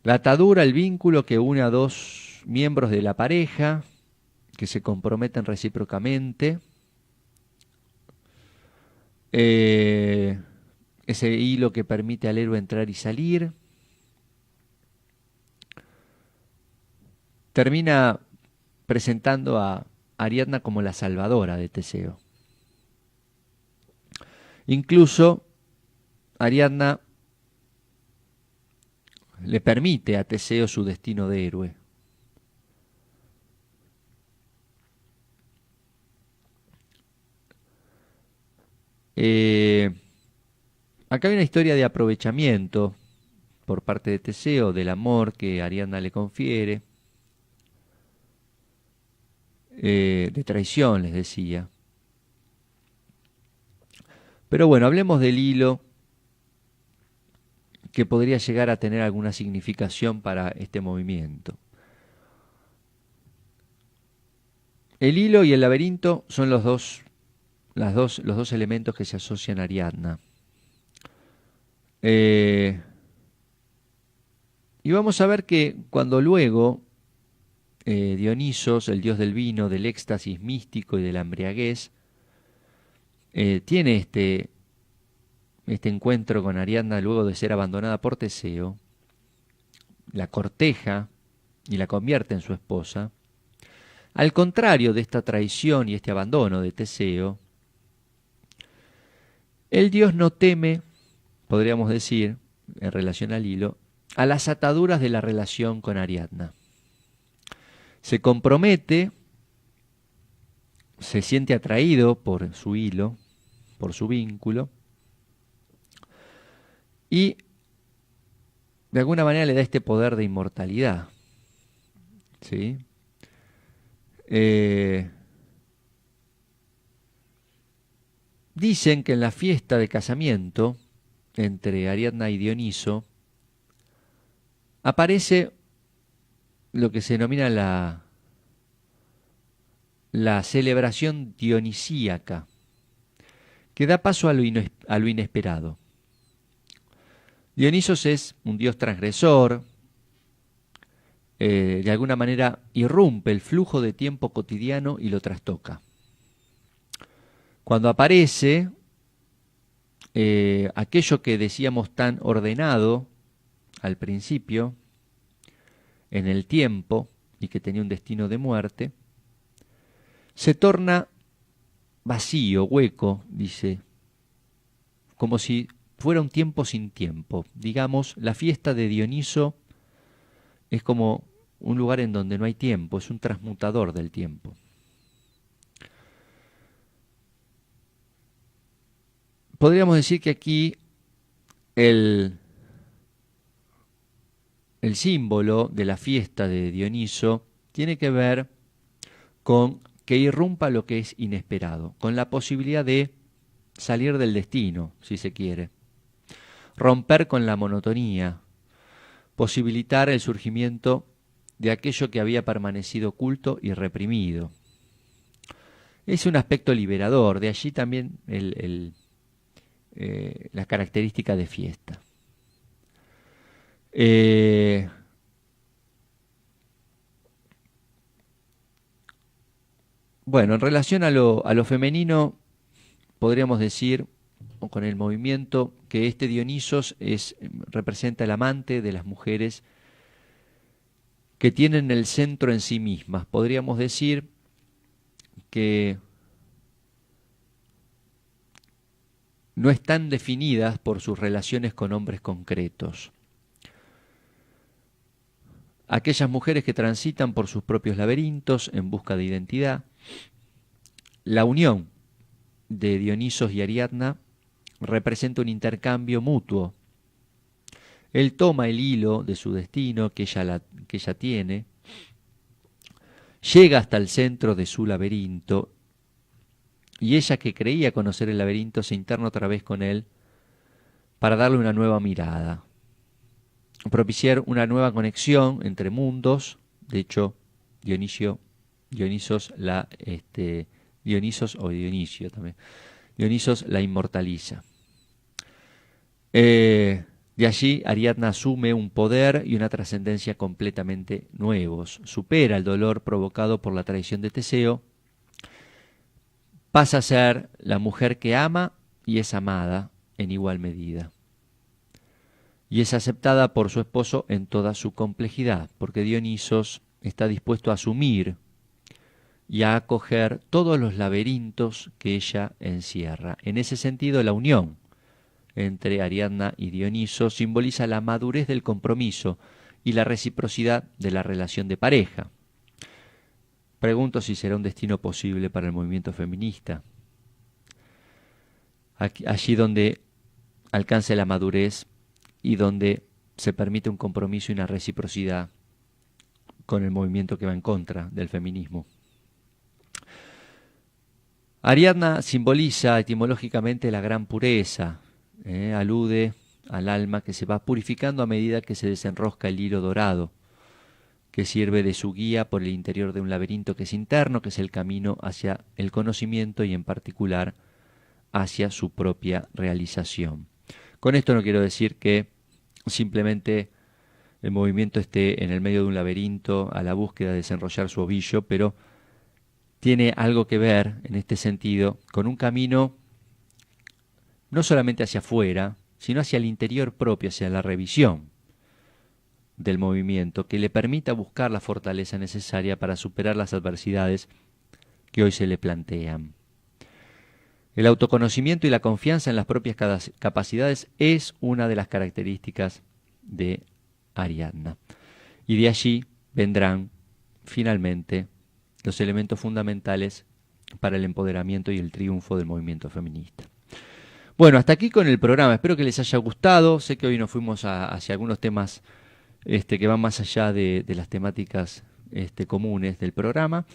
La atadura, el vínculo que une a dos miembros de la pareja que se comprometen recíprocamente. Ese hilo que permite al héroe entrar y salir. Termina presentando a Ariadna como la salvadora de Teseo. Incluso Ariadna le permite a Teseo su destino de héroe. Acá hay una historia de aprovechamiento por parte de Teseo del amor que Ariadna le confiere, de traición, les decía. Pero bueno, hablemos del hilo, que podría llegar a tener alguna significación para este movimiento. El hilo y el laberinto son los dos elementos que se asocian a Ariadna. Y vamos a ver que cuando luego Dionisos, el dios del vino, del éxtasis místico y de la embriaguez, tiene este encuentro con Ariadna luego de ser abandonada por Teseo, la corteja y la convierte en su esposa. Al contrario de esta traición y este abandono de Teseo, el dios no teme, podríamos decir, en relación al hilo, a las ataduras de la relación con Ariadna. Se compromete, se siente atraído por su hilo, por su vínculo, y de alguna manera le da este poder de inmortalidad. ¿Sí? dicen que en la fiesta de casamiento entre Ariadna y Dioniso aparece lo que se denomina la celebración dionisíaca, que da paso a lo inesperado. Dionisos es un dios transgresor, de alguna manera irrumpe el flujo de tiempo cotidiano y lo trastoca. Cuando aparece, aquello que decíamos tan ordenado al principio, en el tiempo, y que tenía un destino de muerte, se torna vacío, hueco, dice, como si fuera un tiempo sin tiempo. Digamos, la fiesta de Dioniso es como un lugar en donde no hay tiempo, es un transmutador del tiempo. Podríamos decir que aquí el símbolo de la fiesta de Dioniso tiene que ver con que irrumpa lo que es inesperado, con la posibilidad de salir del destino, si se quiere, romper con la monotonía, posibilitar el surgimiento de aquello que había permanecido oculto y reprimido. Es un aspecto liberador, de allí también la característica de fiesta. Bueno, en relación a lo femenino, podríamos decir, con el movimiento, que este Dionisos representa el amante de las mujeres que tienen el centro en sí mismas. Podríamos decir que no están definidas por sus relaciones con hombres concretos. Aquellas mujeres que transitan por sus propios laberintos en busca de identidad. La unión de Dionisos y Ariadna representa un intercambio mutuo. Él toma el hilo de su destino que ella tiene, llega hasta el centro de su laberinto, y ella, que creía conocer el laberinto, se interna otra vez con él para darle una nueva mirada, propiciar una nueva conexión entre mundos. De hecho, Dionisos la inmortaliza. De allí Ariadna asume un poder y una trascendencia completamente nuevos. Supera el dolor provocado por la traición de Teseo. Pasa a ser la mujer que ama y es amada en igual medida. Y es aceptada por su esposo en toda su complejidad, porque Dionisos está dispuesto a asumir y a acoger todos los laberintos que ella encierra. En ese sentido, la unión entre Ariadna y Dioniso simboliza la madurez del compromiso y la reciprocidad de la relación de pareja. Pregunto si será un destino posible para el movimiento feminista. Allí donde alcance la madurez y donde se permite un compromiso y una reciprocidad con el movimiento que va en contra del feminismo. Ariadna simboliza etimológicamente la gran pureza, alude al alma que se va purificando a medida que se desenrosca el hilo dorado, que sirve de su guía por el interior de un laberinto que es interno, que es el camino hacia el conocimiento y en particular hacia su propia realización. Con esto no quiero decir que simplemente el movimiento esté en el medio de un laberinto a la búsqueda de desenrollar su ovillo, pero tiene algo que ver en este sentido con un camino no solamente hacia afuera, sino hacia el interior propio, hacia la revisión del movimiento, que le permita buscar la fortaleza necesaria para superar las adversidades que hoy se le plantean. El autoconocimiento y la confianza en las propias capacidades es una de las características de Ariadna. Y de allí vendrán finalmente los elementos fundamentales para el empoderamiento y el triunfo del movimiento feminista. Bueno, hasta aquí con el programa. Espero que les haya gustado. Sé que hoy nos fuimos hacia algunos temas que van más allá de las temáticas comunes del programa.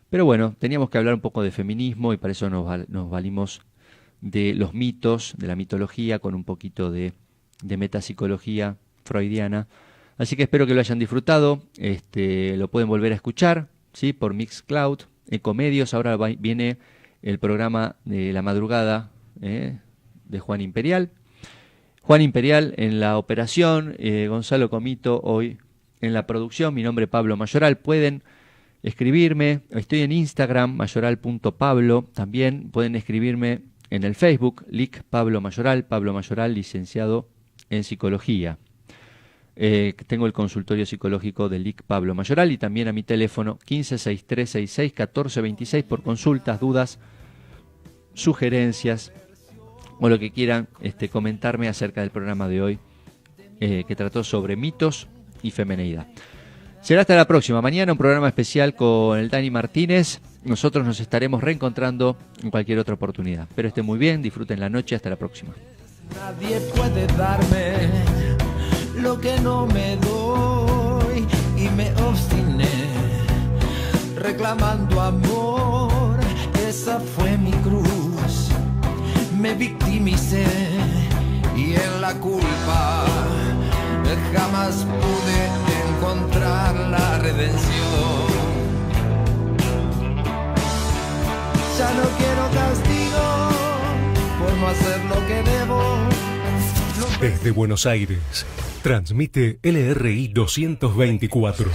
Pero bueno, teníamos que hablar un poco de feminismo y para eso nos valimos de los mitos, de la mitología, con un poquito de metapsicología freudiana. Así que espero que lo hayan disfrutado. Lo pueden volver a escuchar, ¿sí? Por Mixcloud, Ecomedios. Ahora viene el programa de la madrugada de Juan Imperial. Juan Imperial en la operación, Gonzalo Comito hoy en la producción. Mi nombre es Pablo Mayoral. Pueden escribirme, estoy en Instagram, mayoral.pablo. También pueden escribirme en el Facebook, LIC Pablo Mayoral, licenciado en Psicología. Tengo el consultorio psicológico del LIC Pablo Mayoral y también a mi teléfono 1563661426 por consultas, dudas, sugerencias o lo que quieran comentarme acerca del programa de hoy que trató sobre mitos y femineidad. Será hasta la próxima. Mañana un programa especial con el Dani Martínez. Nosotros nos estaremos reencontrando en cualquier otra oportunidad. Pero estén muy bien, disfruten la noche. Hasta la próxima. Nadie puede darme lo que no me doy y me obstiné reclamando amor. Esa fue mi cruz. Me victimicé y en la culpa jamás pude encontrar la redención. Ya no quiero castigo por no hacer lo que debo. Desde Buenos Aires, transmite LRI 224,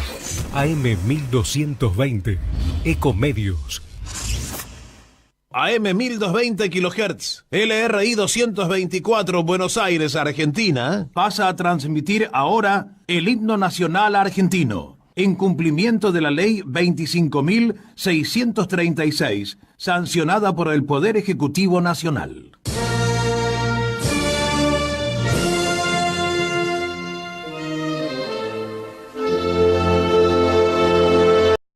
AM 1220, Ecomedios. AM 1220 kHz, LRI 224, Buenos Aires, Argentina, pasa a transmitir ahora el himno nacional argentino, en cumplimiento de la ley 25.636, sancionada por el Poder Ejecutivo Nacional.